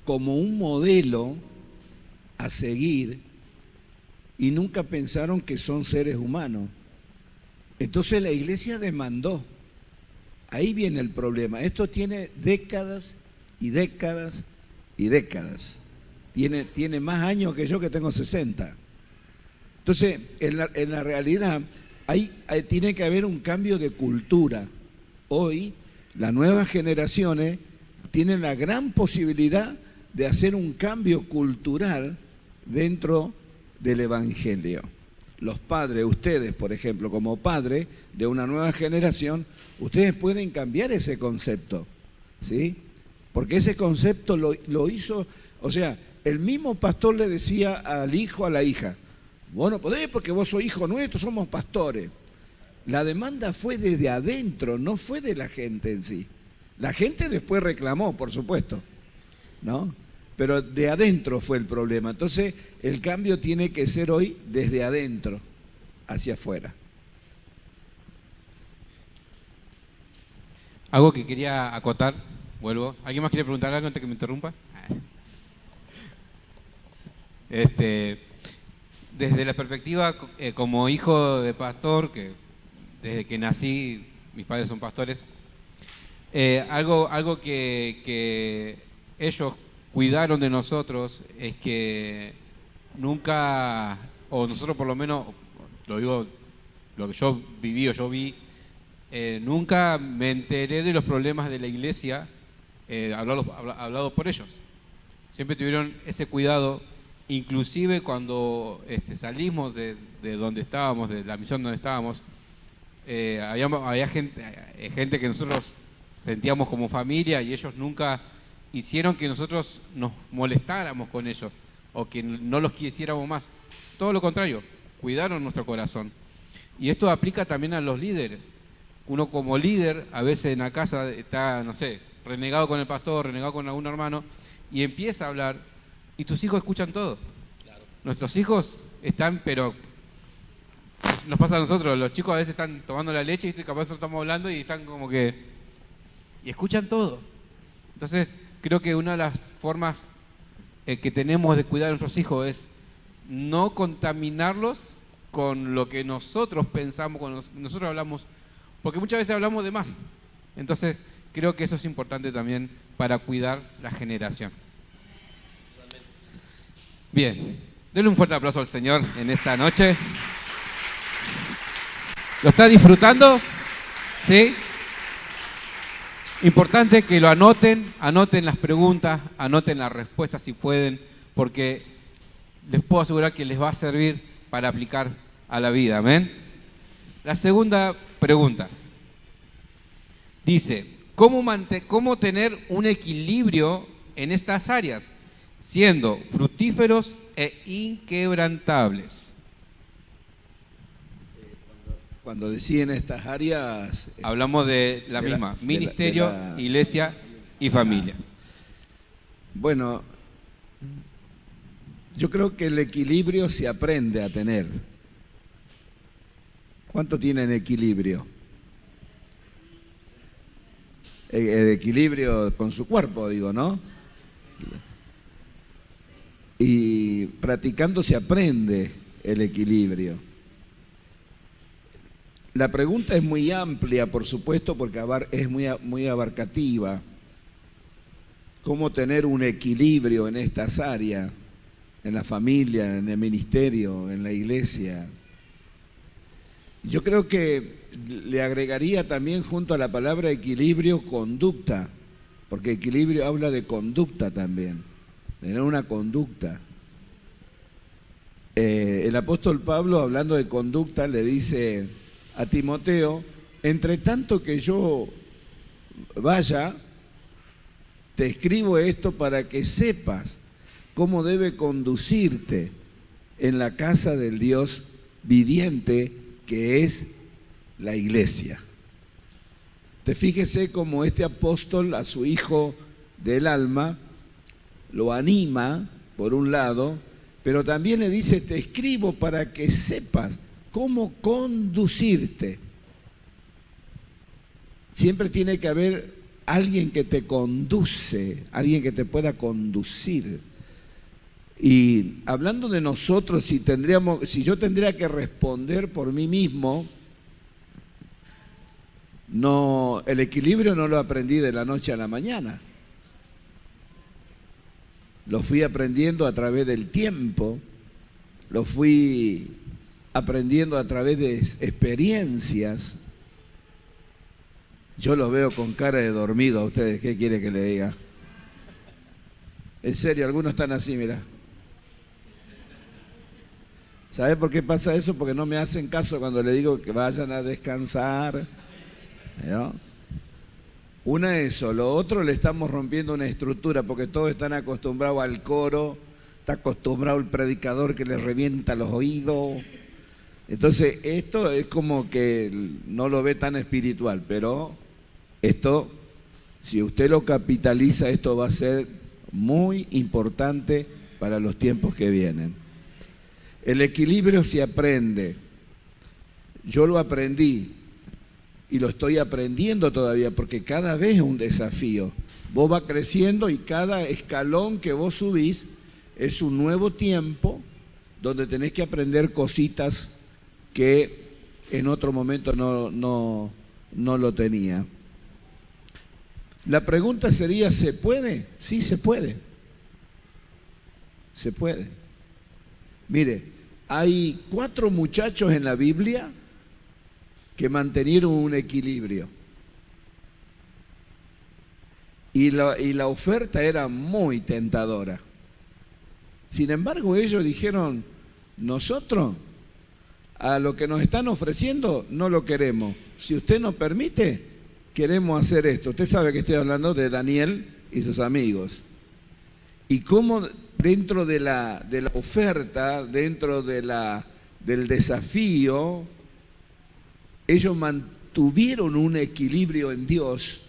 como un modelo a seguir y nunca pensaron que son seres humanos. Entonces la iglesia demandó. Ahí viene el problema. Esto tiene décadas y décadas y décadas. Tiene más años que yo, que tengo 60. Entonces, en la realidad, tiene que haber un cambio de cultura. Hoy, las nuevas generaciones tienen la gran posibilidad de hacer un cambio cultural dentro del Evangelio. Los padres, ustedes, por ejemplo, como padres de una nueva generación, ustedes pueden cambiar ese concepto, ¿sí? Porque ese concepto lo hizo, o sea, el mismo pastor le decía al hijo, a la hija, vos no podés porque vos sos hijo nuestro, somos pastores. La demanda fue desde adentro, no fue de la gente en sí. La gente después reclamó, por supuesto, ¿no? Pero de adentro fue el problema. Entonces, el cambio tiene que ser hoy desde adentro hacia afuera. Algo que quería acotar, vuelvo. ¿Alguien más quiere preguntar algo antes que me interrumpa? Desde la perspectiva como hijo de pastor, que desde que nací, mis padres son pastores, algo que ellos cuidaron de nosotros es que nunca, o nosotros por lo menos, lo digo, lo que yo viví o yo vi, nunca me enteré de los problemas de la iglesia hablados por ellos. Siempre tuvieron ese cuidado, inclusive cuando salimos de donde estábamos, de la misión donde estábamos, había gente que nosotros sentíamos como familia y ellos nunca hicieron que nosotros nos molestáramos con ellos o que no los quisiéramos más. Todo lo contrario, cuidaron nuestro corazón. Y esto aplica también a los líderes. Uno como líder, a veces en la casa está, no sé, renegado con el pastor, renegado con algún hermano, y empieza a hablar, y tus hijos escuchan todo. Claro. Nuestros hijos están, pero nos pasa a nosotros, los chicos a veces están tomando la leche y capaz nosotros estamos hablando y están como que... y escuchan todo. Entonces, creo que una de las formas que tenemos de cuidar a nuestros hijos es no contaminarlos con lo que nosotros pensamos, con lo que nosotros hablamos, porque muchas veces hablamos de más. Entonces, creo que eso es importante también para cuidar la generación. Bien, denle un fuerte aplauso al Señor en esta noche. ¿Lo está disfrutando? ¿Sí? Importante que lo anoten las preguntas, anoten las respuestas si pueden, porque les puedo asegurar que les va a servir para aplicar a la vida. Amén. La segunda pregunta dice: ¿cómo tener un equilibrio en estas áreas, siendo fructíferos e inquebrantables? Cuando deciden estas áreas... Hablamos de la misma, ministerio, iglesia y familia. Bueno, yo creo que el equilibrio se aprende a tener. ¿Cuánto tienen equilibrio? El equilibrio con su cuerpo, digo, ¿no? Y practicando se aprende el equilibrio. La pregunta es muy amplia, por supuesto, porque es muy abarcativa. ¿Cómo tener un equilibrio en estas áreas? En la familia, en el ministerio, en la iglesia. Yo creo que le agregaría también junto a la palabra equilibrio, conducta, porque equilibrio habla de conducta también, de tener una conducta. El apóstol Pablo, hablando de conducta, le dice a Timoteo: entre tanto que yo vaya, te escribo esto para que sepas cómo debe conducirte en la casa del Dios viviente, que es la iglesia. Te fíjese cómo este apóstol a su hijo del alma lo anima, por un lado, pero también le dice: te escribo para que sepas cómo conducirte. Siempre tiene que haber alguien que te conduce, alguien que te pueda conducir. Y hablando de nosotros, si yo tendría que responder por mí mismo, el equilibrio no lo aprendí de la noche a la mañana. Lo fui aprendiendo a través del tiempo, lo fui aprendiendo a través de experiencias. Yo los veo con cara de dormido a ustedes, ¿qué quiere que le diga? En serio, algunos están así, mira. ¿Sabe por qué pasa eso? Porque no me hacen caso cuando le digo que vayan a descansar, ¿no? Una es eso, lo otro, le estamos rompiendo una estructura porque todos están acostumbrados al coro, está acostumbrado el predicador que les revienta los oídos. Entonces esto es como que no lo ve tan espiritual, pero esto, si usted lo capitaliza, esto va a ser muy importante para los tiempos que vienen. El equilibrio se aprende. Yo lo aprendí y lo estoy aprendiendo todavía, porque cada vez es un desafío. Vos vas creciendo y cada escalón que vos subís es un nuevo tiempo donde tenés que aprender cositas que en otro momento no lo tenía. La pregunta sería, ¿se puede? Sí, se puede. Se puede. Mire, hay 4 muchachos en la Biblia que mantenieron un equilibrio. Y la oferta era muy tentadora. Sin embargo, ellos dijeron, nosotros a lo que nos están ofreciendo no lo queremos. Si usted nos permite, queremos hacer esto. Usted sabe que estoy hablando de Daniel y sus amigos. Y cómo dentro de la oferta, dentro del desafío, ellos mantuvieron un equilibrio en Dios.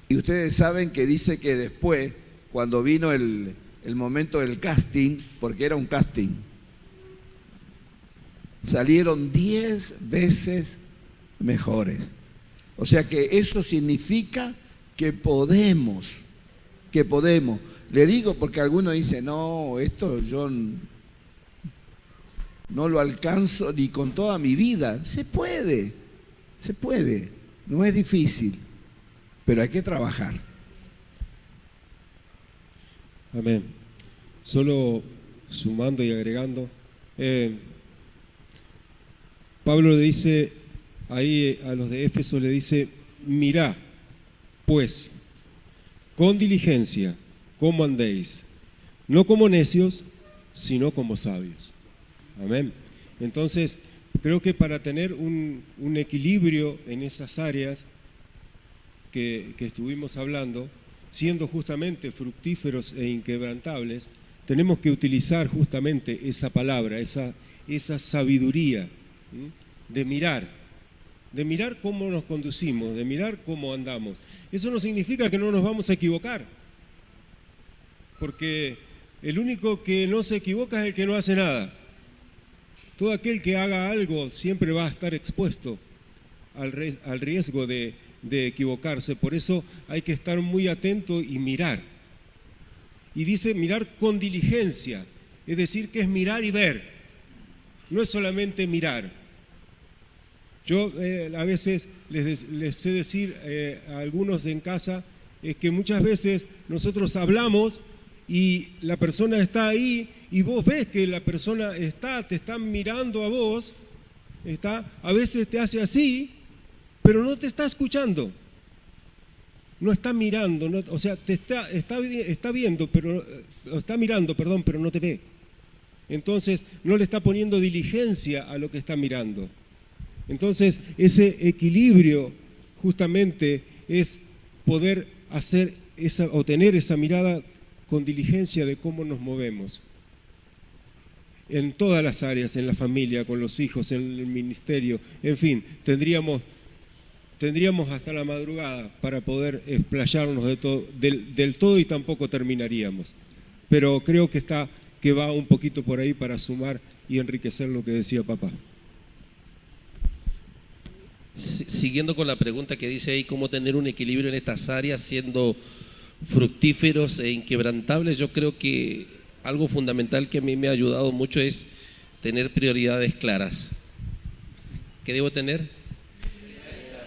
Y ustedes saben que dice que después, cuando vino el momento del casting, porque era un casting, salieron 10 veces mejores. O sea que eso significa que podemos. Le digo porque algunos dicen, no, esto yo no lo alcanzo ni con toda mi vida. Se puede, no es difícil, pero hay que trabajar. Amén. Solo sumando y agregando, Pablo le dice ahí a los de Éfeso, le dice, mirá, pues, con diligencia, cómo andéis, no como necios, sino como sabios. Amén. Entonces, creo que para tener un equilibrio en esas áreas que estuvimos hablando, siendo justamente fructíferos e inquebrantables, tenemos que utilizar justamente esa palabra, esa sabiduría de mirar cómo nos conducimos, de mirar cómo andamos. Eso no significa que no nos vamos a equivocar, porque el único que no se equivoca es el que no hace nada. Todo aquel que haga algo siempre va a estar expuesto al riesgo de equivocarse. Por eso hay que estar muy atento y mirar. Y dice mirar con diligencia, es decir, que es mirar y ver. No es solamente mirar. Yo a veces les sé decir a algunos de en casa que muchas veces nosotros hablamos y la persona está ahí y vos ves que la persona te está mirando a vos, a veces te hace así, pero no te está escuchando. No está mirando, o sea, te está viendo, pero está mirando, perdón, pero no te ve. Entonces, no le está poniendo diligencia a lo que está mirando. Entonces, ese equilibrio justamente es poder tener esa mirada con diligencia de cómo nos movemos. En todas las áreas, en la familia, con los hijos, en el ministerio, en fin, tendríamos hasta la madrugada para poder explayarnos del todo y tampoco terminaríamos. Pero creo que va un poquito por ahí para sumar y enriquecer lo que decía papá. Siguiendo con la pregunta que dice ahí, cómo tener un equilibrio en estas áreas siendo fructíferos e inquebrantables, yo creo que algo fundamental que a mí me ha ayudado mucho es tener prioridades claras. ¿Qué debo tener?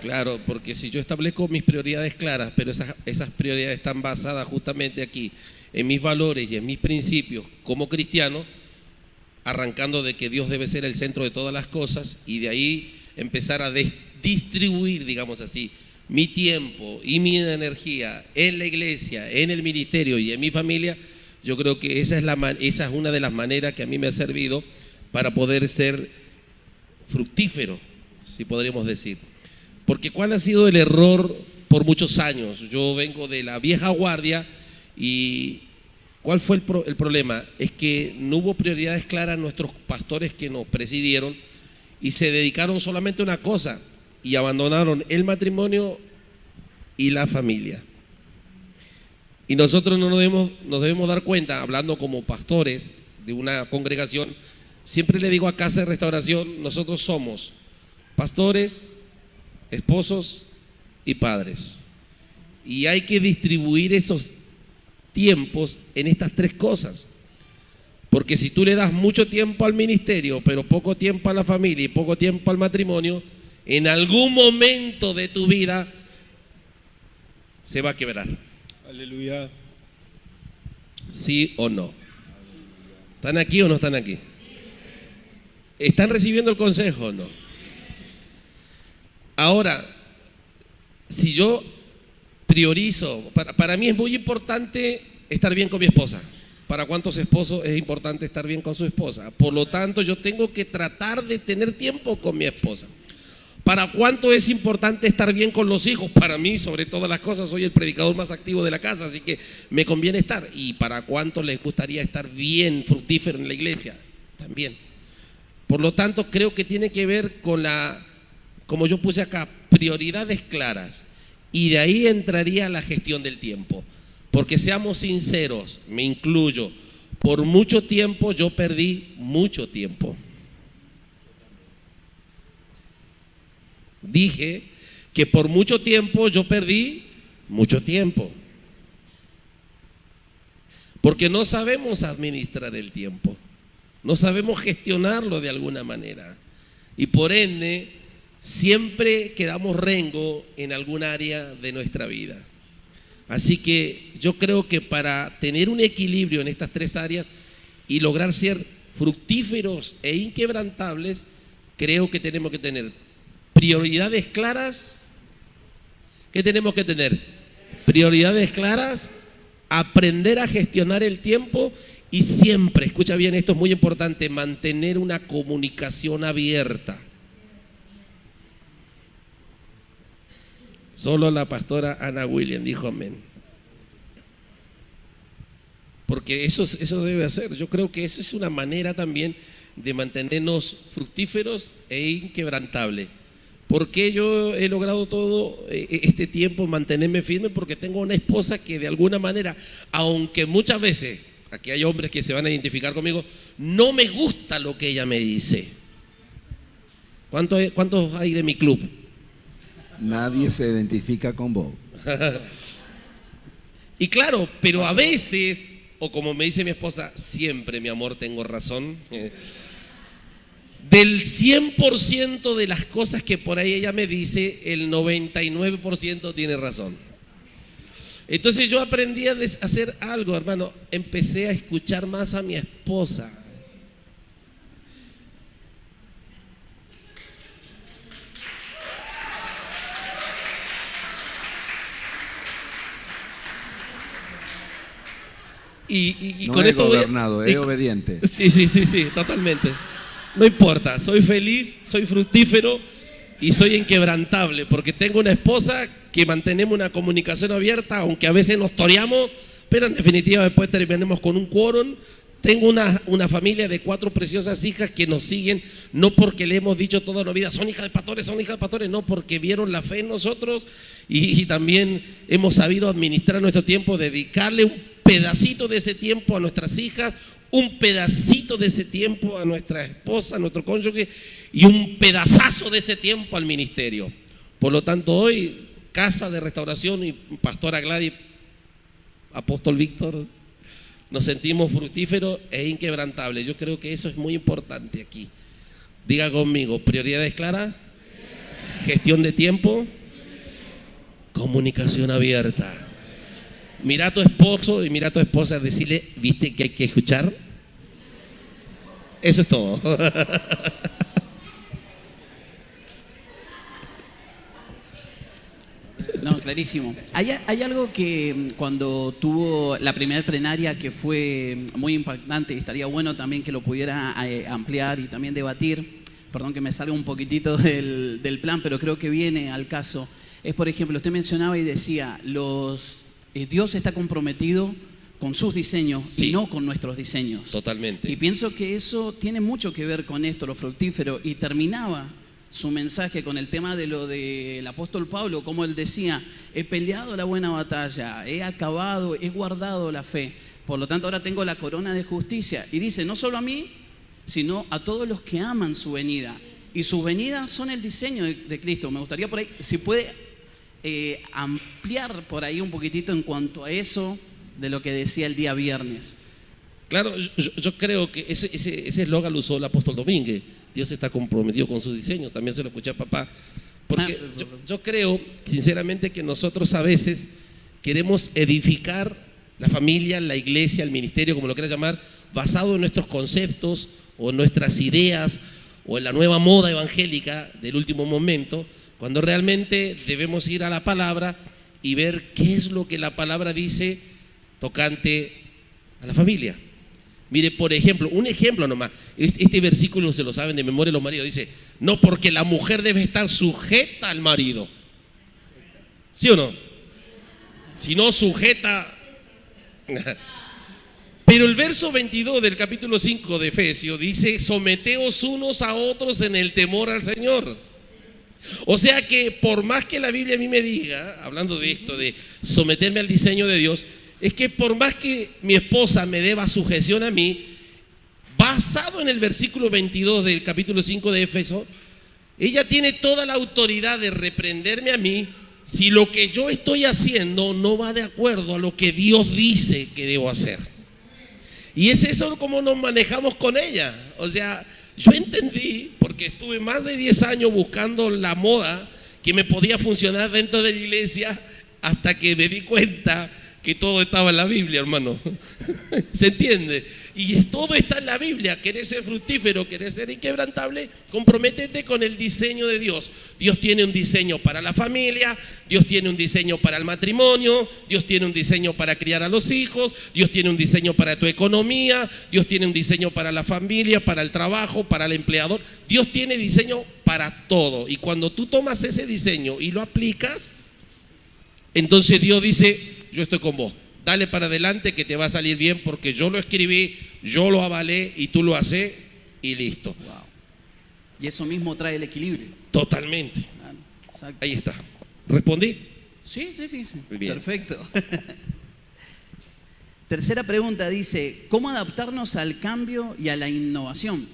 Claro, porque si yo establezco mis prioridades claras, pero esas prioridades están basadas justamente aquí en mis valores y en mis principios como cristiano, arrancando de que Dios debe ser el centro de todas las cosas y de ahí empezar a distribuir, digamos así, mi tiempo y mi energía en la iglesia, en el ministerio y en mi familia. Yo creo que esa es una de las maneras que a mí me ha servido para poder ser fructífero, si podríamos decir. Porque ¿cuál ha sido el error por muchos años? Yo vengo de la vieja guardia y ¿cuál fue el problema? Es que no hubo prioridades claras en nuestros pastores que nos presidieron y se dedicaron solamente a una cosa y abandonaron el matrimonio y la familia. Y nosotros nos debemos dar cuenta, hablando como pastores de una congregación, siempre le digo a Casa de Restauración, nosotros somos pastores, esposos y padres. Y hay que distribuir esos tiempos en estas tres cosas. Porque si tú le das mucho tiempo al ministerio, pero poco tiempo a la familia y poco tiempo al matrimonio, en algún momento de tu vida se va a quebrar. Aleluya. ¿Sí o no? ¿Están aquí o no están aquí? ¿Están recibiendo el consejo o no? Ahora, si yo priorizo, para mí es muy importante estar bien con mi esposa. ¿Para cuántos esposos es importante estar bien con su esposa? Por lo tanto, yo tengo que tratar de tener tiempo con mi esposa. ¿Para cuánto es importante estar bien con los hijos? Para mí, sobre todas las cosas, soy el predicador más activo de la casa, así que me conviene estar. ¿Y para cuánto les gustaría estar bien, fructífero en la iglesia? También. Por lo tanto, creo que tiene que ver con como yo puse acá, prioridades claras. Y de ahí entraría la gestión del tiempo. Porque seamos sinceros, me incluyo, por mucho tiempo yo perdí mucho tiempo. Dije que por mucho tiempo yo perdí mucho tiempo. Porque no sabemos administrar el tiempo, no sabemos gestionarlo de alguna manera. Y por ende, siempre quedamos rengo en algún área de nuestra vida. Así que yo creo que para tener un equilibrio en estas tres áreas y lograr ser fructíferos e inquebrantables, creo que tenemos que tener prioridades claras. ¿Qué tenemos que tener? Prioridades claras, aprender a gestionar el tiempo y siempre, escucha bien, esto es muy importante, mantener una comunicación abierta. Solo la pastora Ana William dijo amén. Porque eso debe hacer. Yo creo que esa es una manera también de mantenernos fructíferos e inquebrantables. ¿Por qué yo he logrado todo este tiempo mantenerme firme? Porque tengo una esposa que de alguna manera, aunque muchas veces, aquí hay hombres que se van a identificar conmigo, no me gusta lo que ella me dice. ¿Cuántos hay de mi club? Nadie se identifica con vos. Y claro, pero a veces, o como me dice mi esposa, siempre, mi amor, tengo razón. Del 100% de las cosas que por ahí ella me dice, el 99% tiene razón. Entonces yo aprendí a hacer algo, hermano. Empecé a escuchar más a mi esposa. Y no con he esto gobernado, es obediente. Sí, totalmente. No importa, soy feliz, soy fructífero y soy inquebrantable porque tengo una esposa que mantenemos una comunicación abierta, aunque a veces nos toreamos, pero en definitiva después terminamos con un quórum. Tengo una familia de 4 preciosas hijas que nos siguen, no porque le hemos dicho toda la vida, son hijas de pastores, no, porque vieron la fe en nosotros y también hemos sabido administrar nuestro tiempo, dedicarle un pedacito de ese tiempo a nuestras hijas, un pedacito de ese tiempo a nuestra esposa, a nuestro cónyuge y un pedazazo de ese tiempo al ministerio. Por lo tanto, hoy, Casa de Restauración y Pastora Gladys, Apóstol Víctor, nos sentimos fructíferos e inquebrantables. Yo creo que eso es muy importante aquí. Diga conmigo, prioridades claras, gestión de tiempo, comunicación abierta. Mira a tu esposo y mira a tu esposa, decirle, ¿viste que hay que escuchar? Eso es todo. No, clarísimo. Hay algo que cuando tuvo la primera plenaria que fue muy impactante, y estaría bueno también que lo pudiera ampliar y también debatir, perdón que me salga un poquitito del plan, pero creo que viene al caso, es por ejemplo, usted mencionaba y decía, Dios está comprometido con sus diseños, sí, y no con nuestros diseños. Totalmente. Y pienso que eso tiene mucho que ver con esto, lo fructífero, y terminaba su mensaje con el tema de lo del apóstol Pablo, como él decía, he peleado la buena batalla, he acabado, he guardado la fe, por lo tanto ahora tengo la corona de justicia. Y dice, no solo a mí, sino a todos los que aman su venida. y sus venidas son el diseño de Cristo. Me gustaría por ahí, si puede ampliar por ahí un poquitito en cuanto a eso de lo que decía el día viernes. Claro, yo creo que ese eslogan lo usó el apóstol Domínguez. Dios está comprometido con sus diseños. También se lo escuché a papá. Porque yo creo, sinceramente, que nosotros a veces queremos edificar la familia, la iglesia, el ministerio, como lo quieras llamar, basado en nuestros conceptos o en nuestras ideas o en la nueva moda evangélica del último momento, cuando realmente debemos ir a la palabra y ver qué es lo que la palabra dice tocante a la familia. Mire, por ejemplo, un ejemplo nomás, este versículo se lo saben de memoria los maridos, dice, no, porque la mujer debe estar sujeta al marido. ¿Sí o no? Si no sujeta. Pero el verso 22 del capítulo 5 de Efesios dice, someteos unos a otros en el temor al Señor. O sea que por más que la Biblia a mí me diga, hablando de esto, de someterme al diseño de Dios, es que por más que mi esposa me deba sujeción a mí, basado en el versículo 22 del capítulo 5 de Éfeso, ella tiene toda la autoridad de reprenderme a mí si lo que yo estoy haciendo no va de acuerdo a lo que Dios dice que debo hacer. Y es eso como nos manejamos con ella. O sea, yo entendí, porque estuve más de 10 años buscando la moda que me podía funcionar dentro de la iglesia, hasta que me di cuenta que todo estaba en la Biblia, hermano. ¿Se entiende? Y todo está en la Biblia. ¿Querés ser fructífero? ¿Querés ser inquebrantable? Comprométete con el diseño de Dios. Dios tiene un diseño para la familia, Dios tiene un diseño para el matrimonio, Dios tiene un diseño para criar a los hijos, Dios tiene un diseño para tu economía, Dios tiene un diseño para la familia, para el trabajo, para el empleador. Dios tiene diseño para todo. Y cuando tú tomas ese diseño y lo aplicas, entonces Dios dice, yo estoy con vos, dale para adelante que te va a salir bien porque yo lo escribí, yo lo avalé y tú lo haces y listo. Wow. Y eso mismo trae el equilibrio. Totalmente. Exacto. Ahí está. ¿Respondí? Sí. Muy bien. Perfecto. Tercera pregunta dice, ¿cómo adaptarnos al cambio y a la innovación?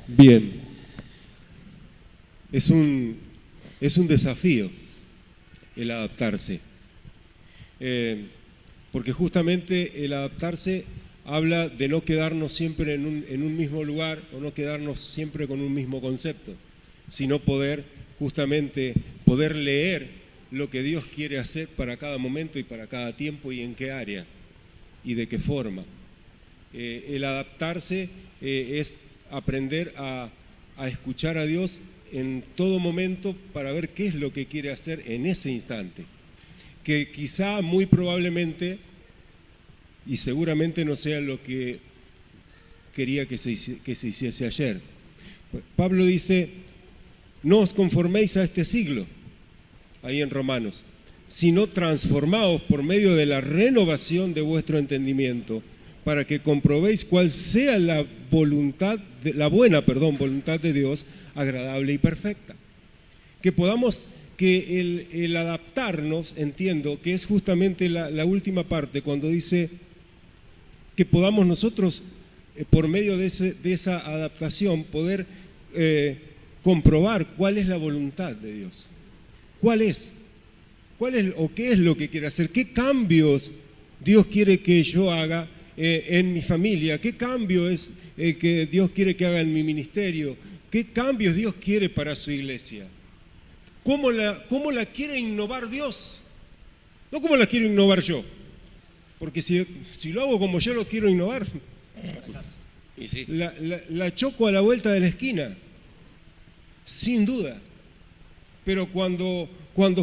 Bien. Es un desafío el adaptarse, porque justamente el adaptarse habla de no quedarnos siempre en un mismo lugar o no quedarnos siempre con un mismo concepto, sino poder leer lo que Dios quiere hacer para cada momento y para cada tiempo y en qué área y de qué forma. El adaptarse es aprender a escuchar a Dios en todo momento para ver qué es lo que quiere hacer en ese instante, que quizá muy probablemente y seguramente no sea lo que quería que se hiciese ayer. Pablo dice, no os conforméis a este siglo, ahí en Romanos, sino transformaos por medio de la renovación de vuestro entendimiento, para que comprobéis cuál sea la buena voluntad de Dios, agradable y perfecta. Que el adaptarnos, entiendo que es justamente la última parte, cuando dice que podamos nosotros, por medio de esa adaptación, poder comprobar cuál es la voluntad de Dios. ¿Cuál es o qué es lo que quiere hacer? ¿Qué cambios Dios quiere que yo haga en mi familia? ¿Qué cambio es el que Dios quiere que haga en mi ministerio? ¿Qué cambios Dios quiere para su iglesia? ¿Cómo la quiere innovar Dios? No cómo la quiero innovar yo. Porque si lo hago como yo lo quiero innovar, y sí, la choco a la vuelta de la esquina, sin duda. Pero cuando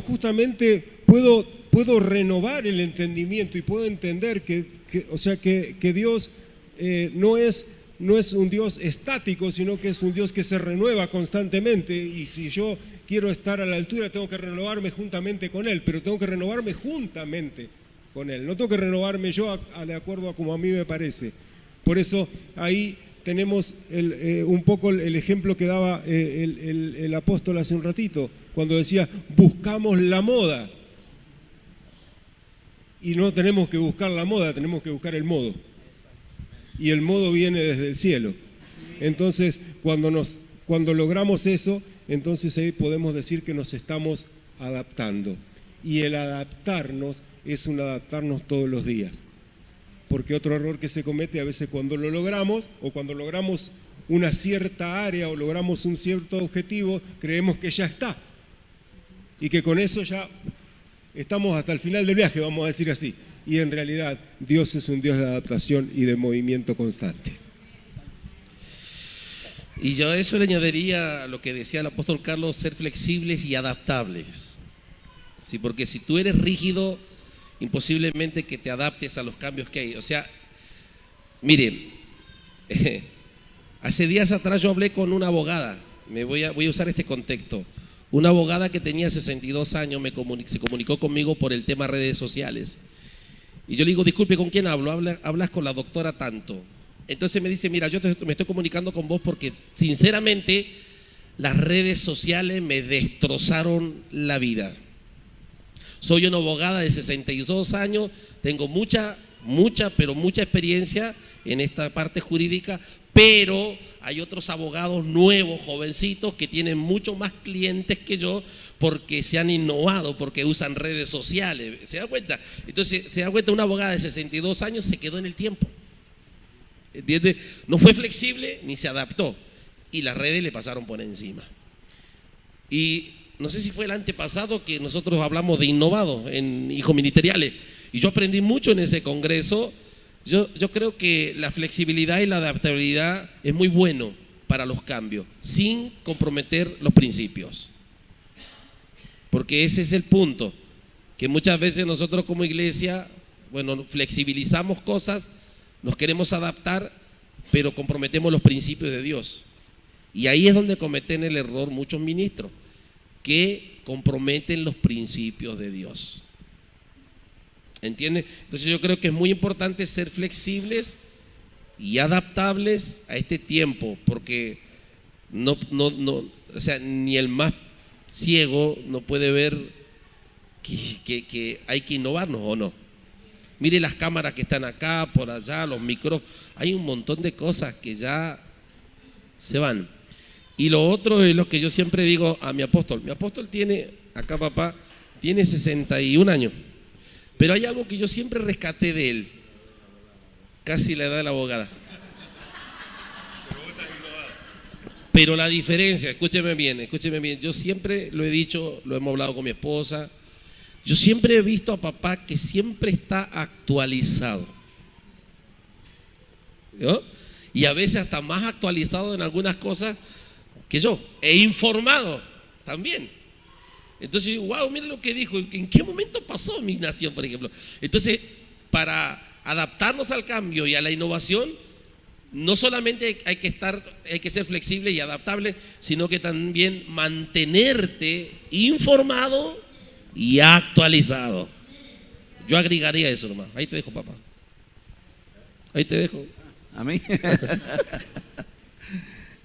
justamente puedo renovar el entendimiento y puedo entender que Dios no es un Dios estático, sino que es un Dios que se renueva constantemente, y si yo quiero estar a la altura tengo que renovarme juntamente con Él, pero tengo que renovarme juntamente con Él, no tengo que renovarme yo de acuerdo a como a mí me parece. Por eso ahí tenemos un poco el ejemplo que daba el apóstol hace un ratito, cuando decía, buscamos la moda. Y no tenemos que buscar la moda, tenemos que buscar el modo. y el modo viene desde el cielo. Entonces, cuando logramos eso, entonces ahí podemos decir que nos estamos adaptando. Y el adaptarnos es un adaptarnos todos los días. Porque otro error que se comete a veces cuando lo logramos, o cuando logramos una cierta área o logramos un cierto objetivo, creemos que ya está. Y que con eso ya estamos hasta el final del viaje, vamos a decir así. Y en realidad Dios es un Dios de adaptación y de movimiento constante. Y yo a eso le añadiría lo que decía el apóstol Carlos, ser flexibles y adaptables. Sí, porque si tú eres rígido, imposiblemente que te adaptes a los cambios que hay. O sea, miren, hace días atrás yo hablé con una abogada, voy a usar este contexto. Una abogada que tenía 62 años se comunicó conmigo por el tema redes sociales. Y yo le digo, disculpe, ¿con quién hablo? Hablas con la doctora tanto. Entonces me dice, mira, yo me estoy comunicando con vos porque sinceramente las redes sociales me destrozaron la vida. Soy una abogada de 62 años, tengo mucha experiencia en esta parte jurídica, pero hay otros abogados nuevos, jovencitos, que tienen mucho más clientes que yo porque se han innovado, porque usan redes sociales. ¿Se da cuenta? Entonces, se da cuenta, una abogada de 62 años se quedó en el tiempo. ¿Entiendes? No fue flexible ni se adaptó. Y las redes le pasaron por encima. Y no sé si fue el antepasado que nosotros hablamos de innovado en hijos ministeriales. Y yo aprendí mucho en ese congreso. Yo creo que la flexibilidad y la adaptabilidad es muy bueno para los cambios, sin comprometer los principios. Porque ese es el punto, que muchas veces nosotros como iglesia, bueno, flexibilizamos cosas, nos queremos adaptar, pero comprometemos los principios de Dios. Y ahí es donde cometen el error muchos ministros, que comprometen los principios de Dios. ¿Entienden? Entonces yo creo que es muy importante ser flexibles y adaptables a este tiempo, porque o sea, ni el más ciego no puede ver que hay que innovarnos, ¿o no? Mire las cámaras que están acá, por allá, los micrófonos, hay un montón de cosas que ya se van. Y lo otro es lo que yo siempre digo a mi apóstol. Mi apóstol tiene, acá papá, tiene 61 años. Pero hay algo que yo siempre rescaté de él, casi la edad de la abogada. Pero la diferencia, escúcheme bien, yo siempre lo he dicho, lo hemos hablado con mi esposa, yo siempre he visto a papá que siempre está actualizado, ¿no? Y a veces hasta más actualizado en algunas cosas que yo, e informado también. Entonces, wow, miren lo que dijo, ¿en qué momento pasó mi nación, por ejemplo? Entonces, para adaptarnos al cambio y a la innovación, no solamente hay que ser flexible y adaptable, sino que también mantenerte informado y actualizado. Yo agregaría eso nomás. Ahí te dejo, papá. Ahí te dejo. ¿A mí?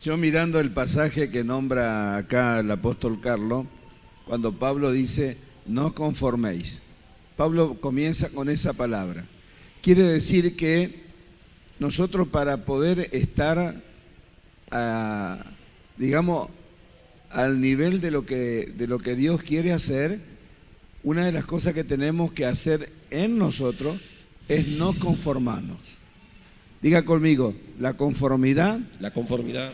Yo mirando el pasaje que nombra acá el apóstol Carlos, cuando Pablo dice, no conforméis. Pablo comienza con esa palabra. Quiere decir que nosotros para poder estar, digamos, al nivel de lo que Dios quiere hacer, una de las cosas que tenemos que hacer en nosotros es no conformarnos. Diga conmigo, la conformidad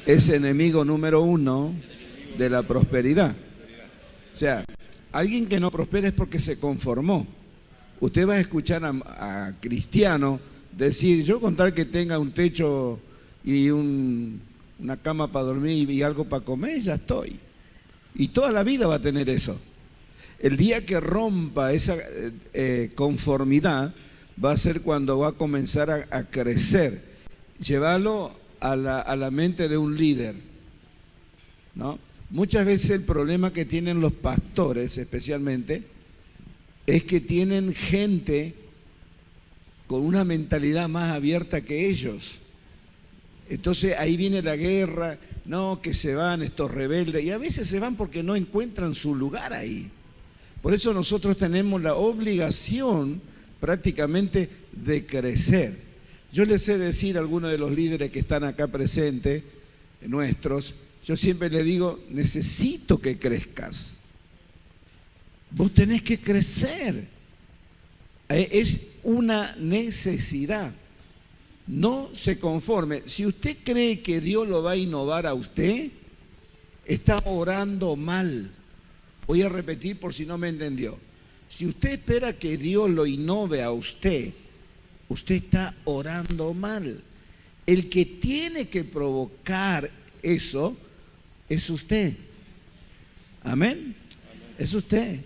es enemigo número 1 de la prosperidad. O sea, alguien que no prospera es porque se conformó. Usted va a escuchar a cristianos decir, yo con tal que tenga un techo y una cama para dormir y algo para comer, ya estoy. Y toda la vida va a tener eso. El día que rompa esa conformidad va a ser cuando va a comenzar a crecer. Llevarlo a la mente de un líder, ¿no? Muchas veces el problema que tienen los pastores especialmente es que tienen gente con una mentalidad más abierta que ellos. Entonces ahí viene la guerra, no, que se van estos rebeldes, y a veces se van porque no encuentran su lugar ahí. Por eso nosotros tenemos la obligación prácticamente de crecer. Yo les sé decir a algunos de los líderes que están acá presentes, nuestros, yo siempre les digo, necesito que crezcas. Vos tenés que crecer. Es una necesidad. No se conforme. Si usted cree que Dios lo va a innovar a usted, está orando mal. Voy a repetir por si no me entendió. Si usted espera que Dios lo innove a usted, usted está orando mal. El que tiene que provocar eso es usted. Amén. Es usted.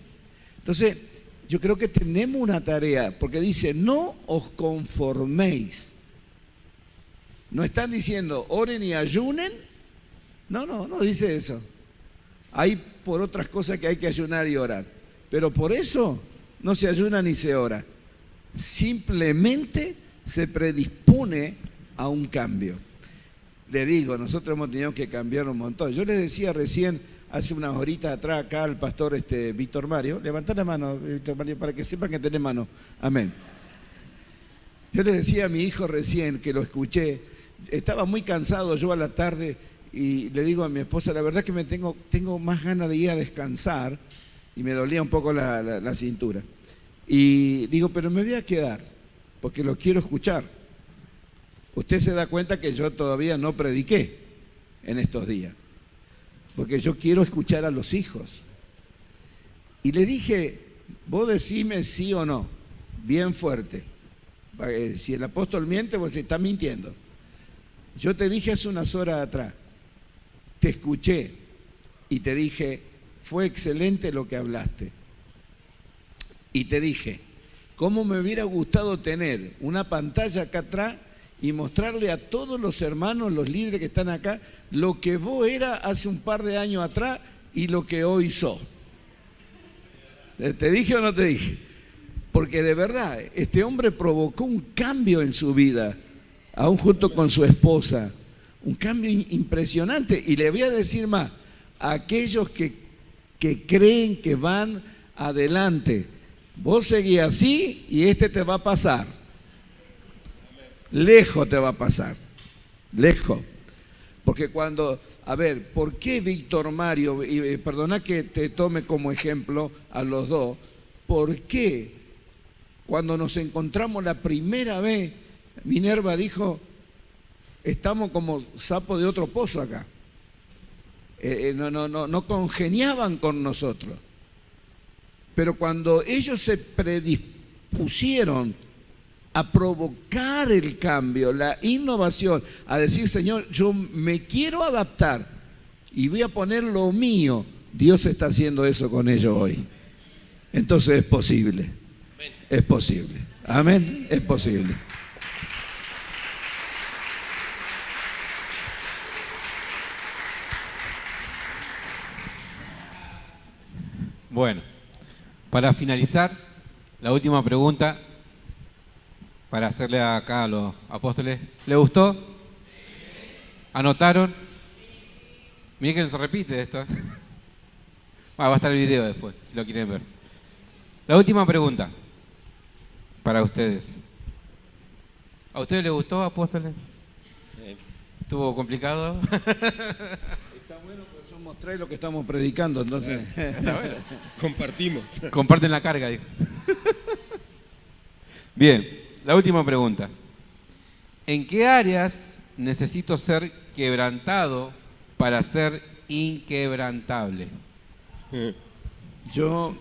Entonces, yo creo que tenemos una tarea, porque dice, no os conforméis. No están diciendo, oren y ayunen. No dice eso. Hay por otras cosas que hay que ayunar y orar. Pero por eso no se ayuna ni se ora. Simplemente se predispone a un cambio. Le digo, nosotros hemos tenido que cambiar un montón. Yo les decía recién, hace unas horitas atrás, acá al pastor Víctor Mario, levantá la mano, Víctor Mario, para que sepan que tenés mano. Amén. Yo les decía a mi hijo recién, que lo escuché, estaba muy cansado yo a la tarde y le digo a mi esposa, la verdad que tengo más ganas de ir a descansar y me dolía un poco la cintura. Y digo, pero me voy a quedar porque lo quiero escuchar. Usted se da cuenta que yo todavía no prediqué en estos días, porque yo quiero escuchar a los hijos. Y le dije, vos decime sí o no, bien fuerte. Si el apóstol miente, vos está mintiendo. Yo te dije hace unas horas atrás, te escuché y te dije, fue excelente lo que hablaste. Y te dije, ¿cómo me hubiera gustado tener una pantalla acá atrás y mostrarle a todos los hermanos, los líderes que están acá, lo que vos eras hace un par de años atrás y lo que hoy sos? ¿Te dije o no te dije? Porque de verdad, este hombre provocó un cambio en su vida, aún junto con su esposa, un cambio impresionante. Y le voy a decir más, a aquellos que creen que van adelante, vos seguís así y te va a pasar. Lejos te va a pasar, lejos. Porque cuando, a ver, ¿por qué Víctor Mario, y perdona que te tome como ejemplo a los dos, por qué cuando nos encontramos la primera vez, Minerva dijo, estamos como sapo de otro pozo acá? No congeniaban con nosotros. Pero cuando ellos se predispusieron a provocar el cambio, la innovación, a decir, Señor, yo me quiero adaptar y voy a poner lo mío, Dios está haciendo eso con ellos hoy. Entonces es posible, es posible. Amén, es posible. Bueno, para finalizar, la última pregunta para hacerle acá a los apóstoles. ¿Le gustó? ¿Anotaron? Miren que no se repite esto. Va a estar el video después, si lo quieren ver. La última pregunta para ustedes. ¿A ustedes les gustó, apóstoles? ¿Estuvo complicado? Está bueno que somos tres los que estamos predicando, entonces. Está bueno. Compartimos. Comparten la carga, dijo. Bien. La última pregunta. ¿En qué áreas necesito ser quebrantado para ser inquebrantable? Yo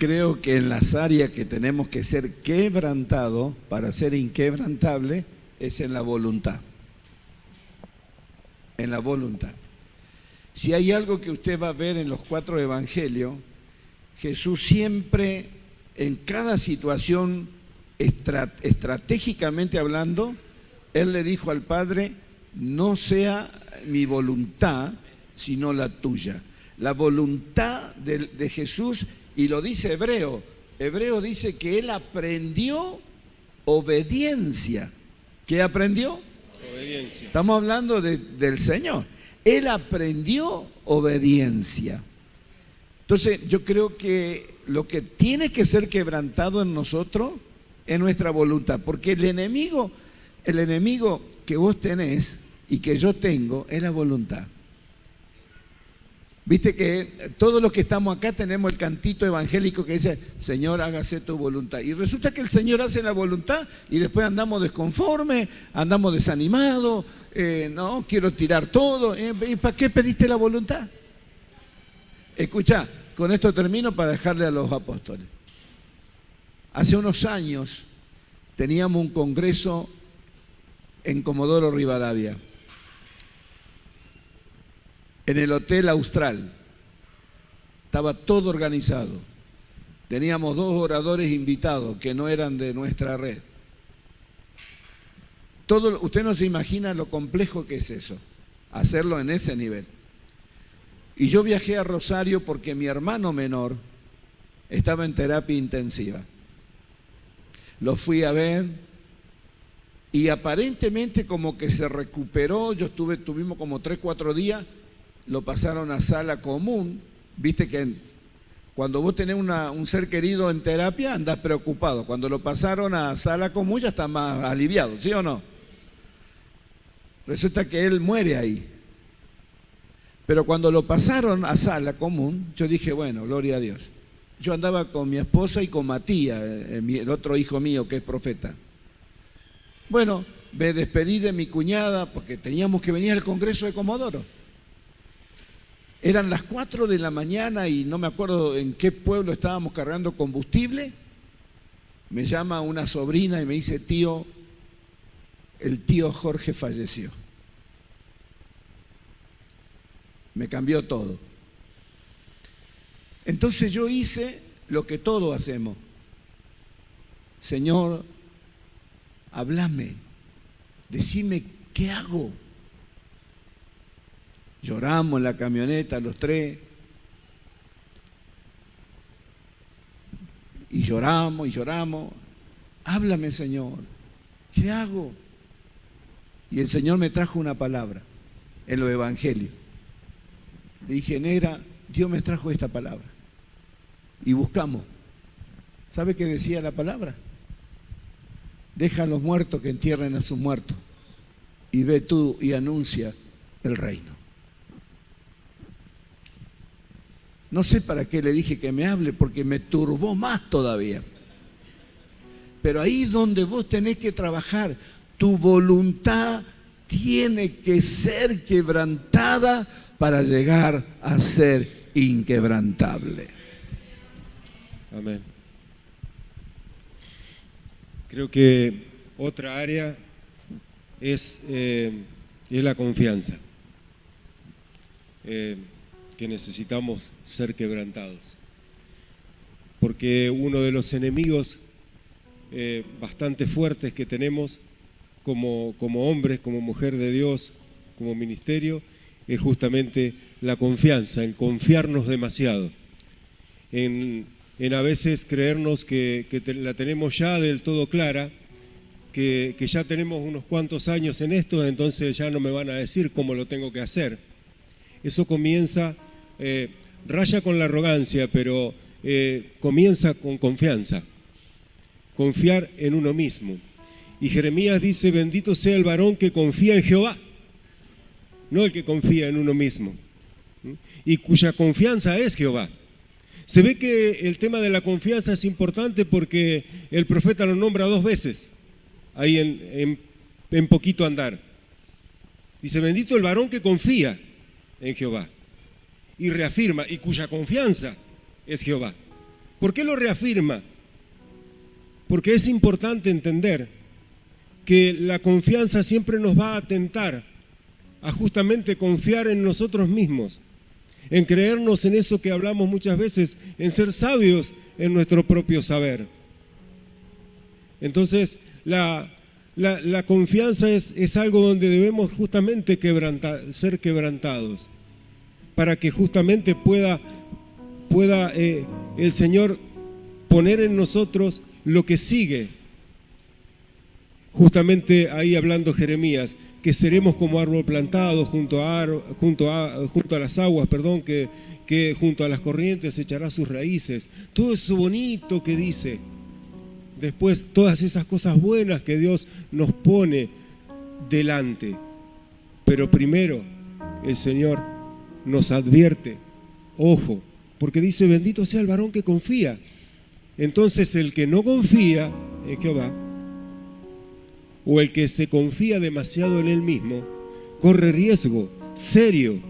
creo que en las áreas que tenemos que ser quebrantados para ser inquebrantable es en la voluntad. En la voluntad. Si hay algo que usted va a ver en los 4 evangelios, Jesús siempre, en cada situación estratégicamente hablando, Él le dijo al Padre, no sea mi voluntad, sino la tuya. La voluntad de Jesús, y lo dice Hebreo dice que Él aprendió obediencia. ¿Qué aprendió? Obediencia. Estamos hablando del Señor. Él aprendió obediencia. Entonces yo creo que lo que tiene que ser quebrantado en nosotros es nuestra voluntad, porque el enemigo El enemigo que vos tenés y que yo tengo es la voluntad. Viste que todos los que estamos acá tenemos el cantito evangélico que dice, Señor, hágase tu voluntad. Y resulta que el Señor hace la voluntad y después andamos desconformes, andamos desanimados, no, quiero tirar todo. ¿Y para qué pediste la voluntad? Escuchá, con esto termino para dejarle a los apóstoles. Hace unos años teníamos un congreso en Comodoro Rivadavia, en el Hotel Austral. Estaba todo organizado. Teníamos 2 oradores invitados que no eran de nuestra red. Usted no se imagina lo complejo que es eso, hacerlo en ese nivel. Y yo viajé a Rosario porque mi hermano menor estaba en terapia intensiva. Lo fui a ver y aparentemente como que se recuperó. Tuvimos como 3-4 días. Lo pasaron a sala común. Viste que cuando vos tenés un ser querido en terapia andás preocupado. Cuando lo pasaron a sala común ya está más aliviado, ¿sí o no? Resulta que él muere ahí. Pero cuando lo pasaron a sala común, yo dije, bueno, gloria a Dios. Yo andaba con mi esposa y con Matías, el otro hijo mío que es profeta. Bueno, me despedí de mi cuñada porque teníamos que venir al Congreso de Comodoro. Eran las 4 de la mañana y no me acuerdo en qué pueblo estábamos cargando combustible. Me llama una sobrina y me dice, tío, el tío Jorge falleció. Me cambió todo. Entonces yo hice lo que todos hacemos. Señor, háblame, decime qué hago. Lloramos en la camioneta los 3. Y lloramos y lloramos. Háblame, Señor, ¿qué hago? Y el Señor me trajo una palabra en los evangelios. Le dije, negra, Dios me trajo esta palabra. Y buscamos. ¿Sabe qué decía la palabra? Deja a los muertos que entierren a sus muertos. Y ve tú y anuncia el reino. No sé para qué le dije que me hable, porque me turbó más todavía. Pero ahí es donde vos tenés que trabajar. Tu voluntad tiene que ser quebrantada para llegar a ser inquebrantable. Amén. Creo que otra área es la confianza. Que necesitamos ser quebrantados. Porque uno de los enemigos bastante fuertes que tenemos como hombres, como mujer de Dios, como ministerio, es justamente la confianza, en confiarnos demasiado, en a veces creernos que la tenemos ya del todo clara, que ya tenemos unos cuantos años en esto, entonces ya no me van a decir cómo lo tengo que hacer. Eso comienza, raya con la arrogancia, pero comienza con confianza, confiar en uno mismo. Y Jeremías dice, bendito sea el varón que confía en Jehová, no el que confía en uno mismo, y cuya confianza es Jehová. Se ve que el tema de la confianza es importante porque el profeta lo nombra 2 veces, ahí en poquito andar. Dice, bendito el varón que confía en Jehová. Y reafirma, y cuya confianza es Jehová. ¿Por qué lo reafirma? Porque es importante entender que la confianza siempre nos va a tentar a justamente confiar en nosotros mismos, en creernos en eso que hablamos muchas veces, en ser sabios en nuestro propio saber. Entonces, la confianza es algo donde debemos justamente ser quebrantados, para que justamente pueda el Señor poner en nosotros lo que sigue. Justamente ahí hablando Jeremías, que seremos como árbol plantado junto a las aguas, que junto a las corrientes echará sus raíces. Todo eso bonito que dice, después todas esas cosas buenas que Dios nos pone delante. Pero primero el Señor nos advierte, ojo, porque dice, bendito sea el varón que confía. Entonces el que no confía en Jehová, o el que se confía demasiado en él mismo, corre riesgo serio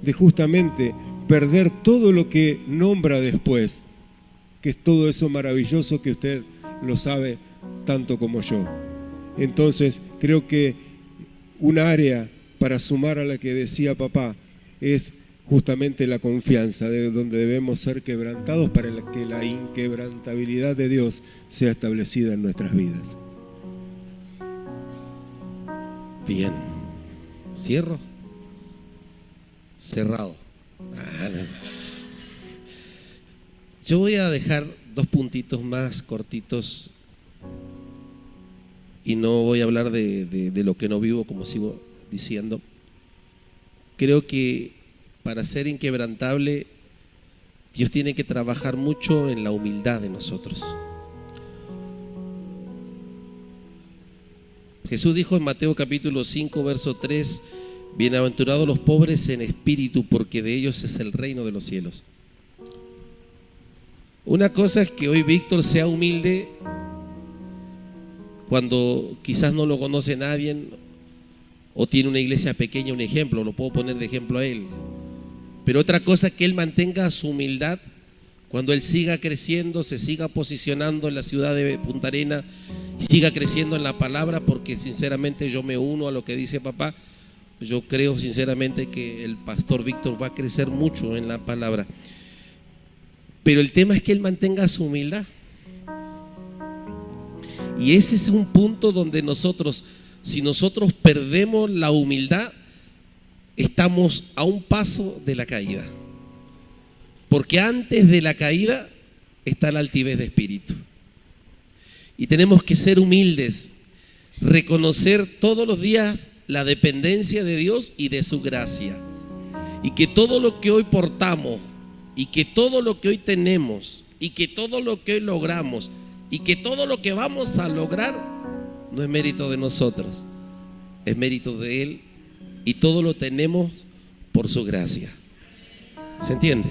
de justamente perder todo lo que nombra después, que es todo eso maravilloso que usted lo sabe tanto como yo. Entonces creo que un área para sumar a la que decía papá es justamente la confianza, de donde debemos ser quebrantados para que la inquebrantabilidad de Dios sea establecida en nuestras vidas. Bien. ¿Cierro? Cerrado. No. Yo voy a dejar 2 puntitos más cortitos y no voy a hablar de lo que no vivo, como sigo diciendo. Creo que para ser inquebrantable, Dios tiene que trabajar mucho en la humildad de nosotros. Jesús dijo en Mateo capítulo 5, verso 3, bienaventurados los pobres en espíritu, porque de ellos es el reino de los cielos. Una cosa es que hoy Víctor sea humilde cuando quizás no lo conoce nadie o tiene una iglesia pequeña, un ejemplo, lo puedo poner de ejemplo a él. Pero otra cosa es que él mantenga su humildad cuando él siga creciendo, se siga posicionando en la ciudad de Punta Arenas y siga creciendo en la palabra, porque sinceramente yo me uno a lo que dice papá. Yo creo sinceramente que el pastor Víctor va a crecer mucho en la palabra. Pero el tema es que él mantenga su humildad. Y ese es un punto donde nosotros, si nosotros perdemos la humildad, estamos a un paso de la caída. Porque antes de la caída está la altivez de espíritu. Y tenemos que ser humildes, reconocer todos los días la dependencia de Dios y de su gracia. Y que todo lo que hoy portamos, y que todo lo que hoy tenemos, y que todo lo que hoy logramos, y que todo lo que vamos a lograr, no es mérito de nosotros, es mérito de Él, y todo lo tenemos por su gracia. ¿Se entiende?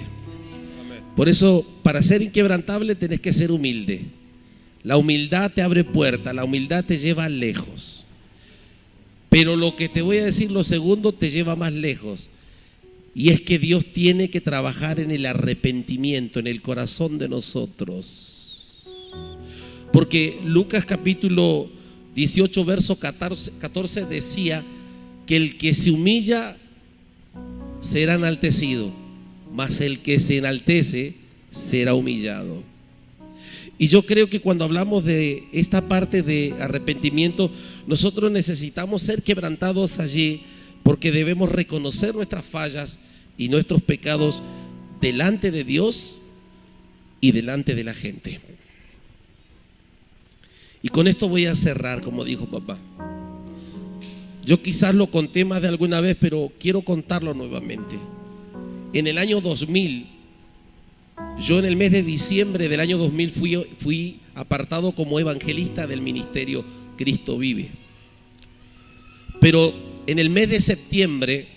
Por eso, para ser inquebrantable tenés que ser humilde. La humildad te abre puertas, la humildad te lleva lejos. Pero lo que te voy a decir, lo segundo, te lleva más lejos. Y es que Dios tiene que trabajar en el arrepentimiento, en el corazón de nosotros. Porque Lucas capítulo 18, verso 14 decía que el que se humilla será enaltecido, mas el que se enaltece será humillado. Y yo creo que cuando hablamos de esta parte de arrepentimiento, nosotros necesitamos ser quebrantados allí, porque debemos reconocer nuestras fallas y nuestros pecados delante de Dios y delante de la gente. Y con esto voy a cerrar, como dijo papá. Yo quizás lo conté más de alguna vez, pero quiero contarlo nuevamente. En el año 2000, yo en el mes de diciembre del año 2000 fui apartado como evangelista del ministerio Cristo Vive. Pero en el mes de septiembre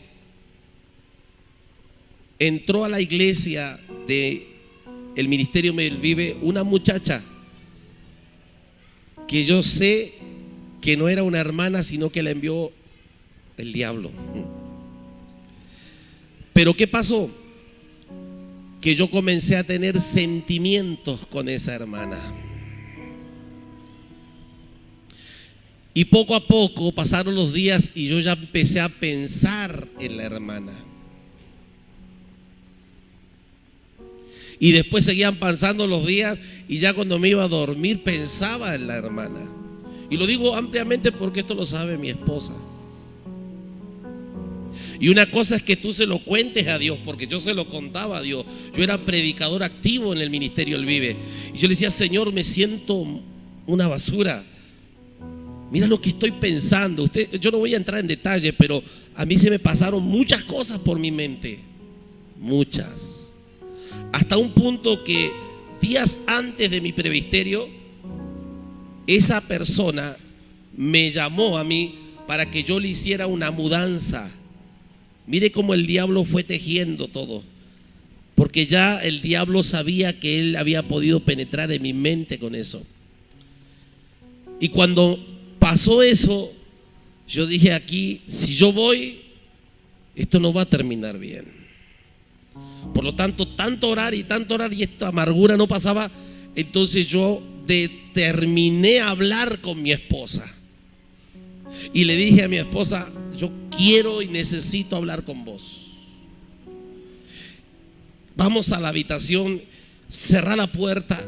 entró a la iglesia del ministerio Vive una muchacha que yo sé que no era una hermana, sino que la envió el diablo. Pero ¿qué pasó? Que yo comencé a tener sentimientos con esa hermana. Y poco a poco pasaron los días y yo ya empecé a pensar en la hermana. Y después seguían pasando los días y ya cuando me iba a dormir pensaba en la hermana. Y lo digo ampliamente porque esto lo sabe mi esposa. Y una cosa es que tú se lo cuentes a Dios, porque yo se lo contaba a Dios. Yo era predicador activo en el ministerio El Vive. Y yo le decía, Señor, me siento una basura. Mira lo que estoy pensando. Yo no voy a entrar en detalle, pero a mí se me pasaron muchas cosas por mi mente. Muchas. Hasta un punto que días antes de mi presbiterio, esa persona me llamó a mí para que yo le hiciera una mudanza. Mire cómo el diablo fue tejiendo todo, porque ya el diablo sabía que él había podido penetrar en mi mente con eso. Y cuando pasó eso, yo dije aquí, si yo voy, esto no va a terminar bien. Por lo tanto, tanto orar y esta amargura no pasaba. Entonces yo determiné hablar con mi esposa. Y le dije a mi esposa, yo quiero y necesito hablar con vos. Vamos a la habitación, cerrá la puerta.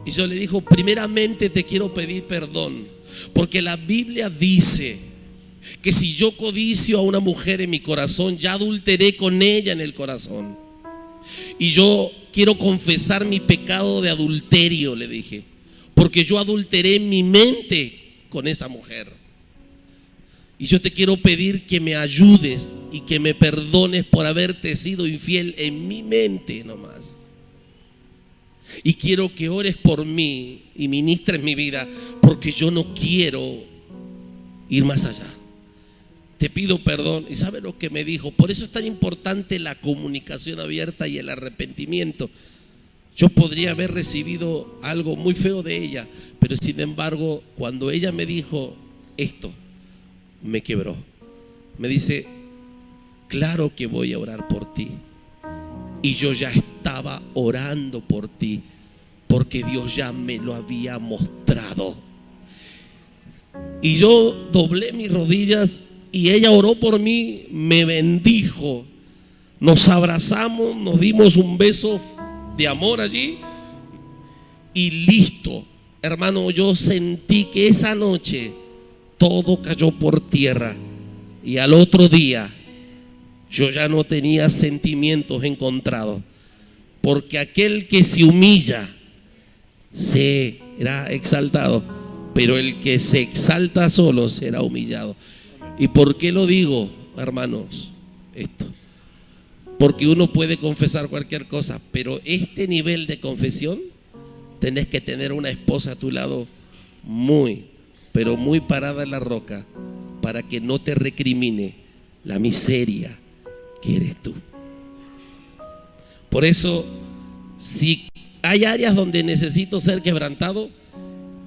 Y yo le dije, primeramente te quiero pedir perdón, porque la Biblia dice que si yo codicio a una mujer en mi corazón, ya adulteré con ella en el corazón. Y yo quiero confesar mi pecado de adulterio, le dije, porque yo adulteré en mi mente con esa mujer. Y yo te quiero pedir que me ayudes y que me perdones por haberte sido infiel en mi mente nomás. Y quiero que ores por mí y ministres mi vida, porque yo no quiero ir más allá. Te pido perdón. ¿Y sabe lo que me dijo? Por eso es tan importante la comunicación abierta y el arrepentimiento. Yo podría haber recibido algo muy feo de ella, pero sin embargo, cuando ella me dijo esto, me quebró. Me dice, claro que voy a orar por ti. Y yo ya estaba orando por ti, porque Dios ya me lo había mostrado. Y yo doblé mis rodillas y ella oró por mí, me bendijo. Nos abrazamos, nos dimos un beso de amor allí y listo. Hermano, yo sentí que esa noche todo cayó por tierra y al otro día yo ya no tenía sentimientos encontrados, porque aquel que se humilla será exaltado, pero el que se exalta solo será humillado. ¿Y por qué lo digo, hermanos? Esto, porque uno puede confesar cualquier cosa, pero este nivel de confesión tenés que tener una esposa a tu lado muy, pero muy parada en la roca, para que no te recrimine la miseria que eres tú. Por eso, si hay áreas donde necesito ser quebrantado,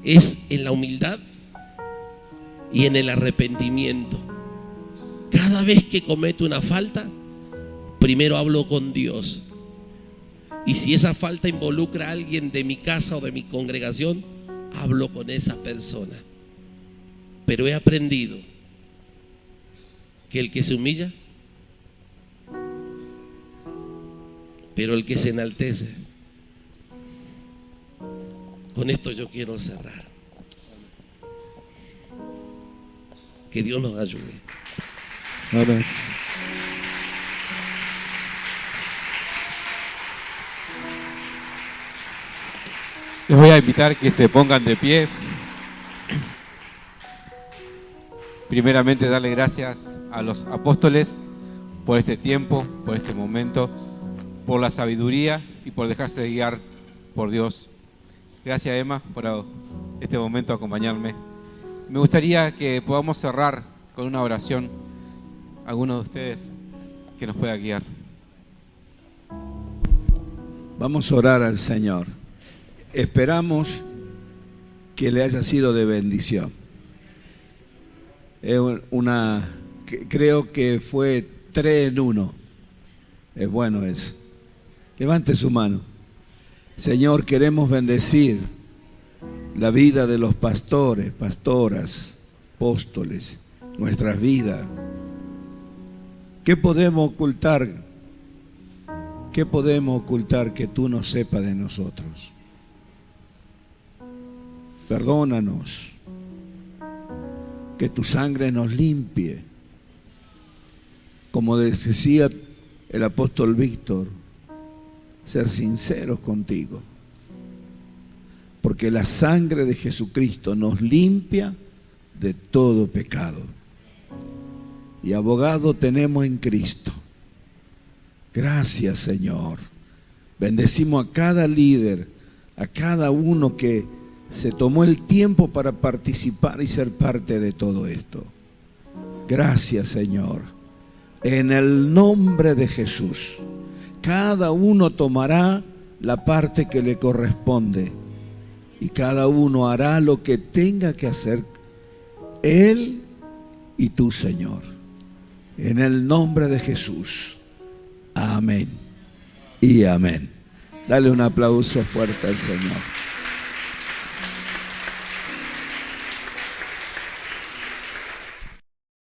es en la humildad y en el arrepentimiento. Cada vez que cometo una falta, primero hablo con Dios. Y si esa falta involucra a alguien de mi casa o de mi congregación, hablo con esa persona. Pero he aprendido que el que se humilla, pero el que se enaltece. Con esto yo quiero cerrar. Que Dios nos ayude. Amén. Les voy a invitar que se pongan de pie. Primeramente, darle gracias a los apóstoles por este tiempo, por este momento, por la sabiduría y por dejarse guiar por Dios. Gracias, Emma, por este momento acompañarme. Me gustaría que podamos cerrar con una oración. Alguno de ustedes que nos pueda guiar. Vamos a orar al Señor. Esperamos que le haya sido de bendición. Es creo que fue 3 en 1. Es bueno eso. Levante su mano. Señor, queremos bendecir la vida de los pastores, pastoras, apóstoles, nuestras vidas. ¿Qué podemos ocultar? ¿Qué podemos ocultar que tú no sepas de nosotros? Perdónanos, que tu sangre nos limpie. Como decía el apóstol Víctor, ser sinceros contigo, porque la sangre de Jesucristo nos limpia de todo pecado. Y abogado tenemos en Cristo. Gracias, Señor. Bendecimos a cada líder, a cada uno que se tomó el tiempo para participar y ser parte de todo esto. Gracias, Señor. En el nombre de Jesús, cada uno tomará la parte que le corresponde y cada uno hará lo que tenga que hacer él y tú, Señor. En el nombre de Jesús. Amén y amén. Dale un aplauso fuerte al Señor.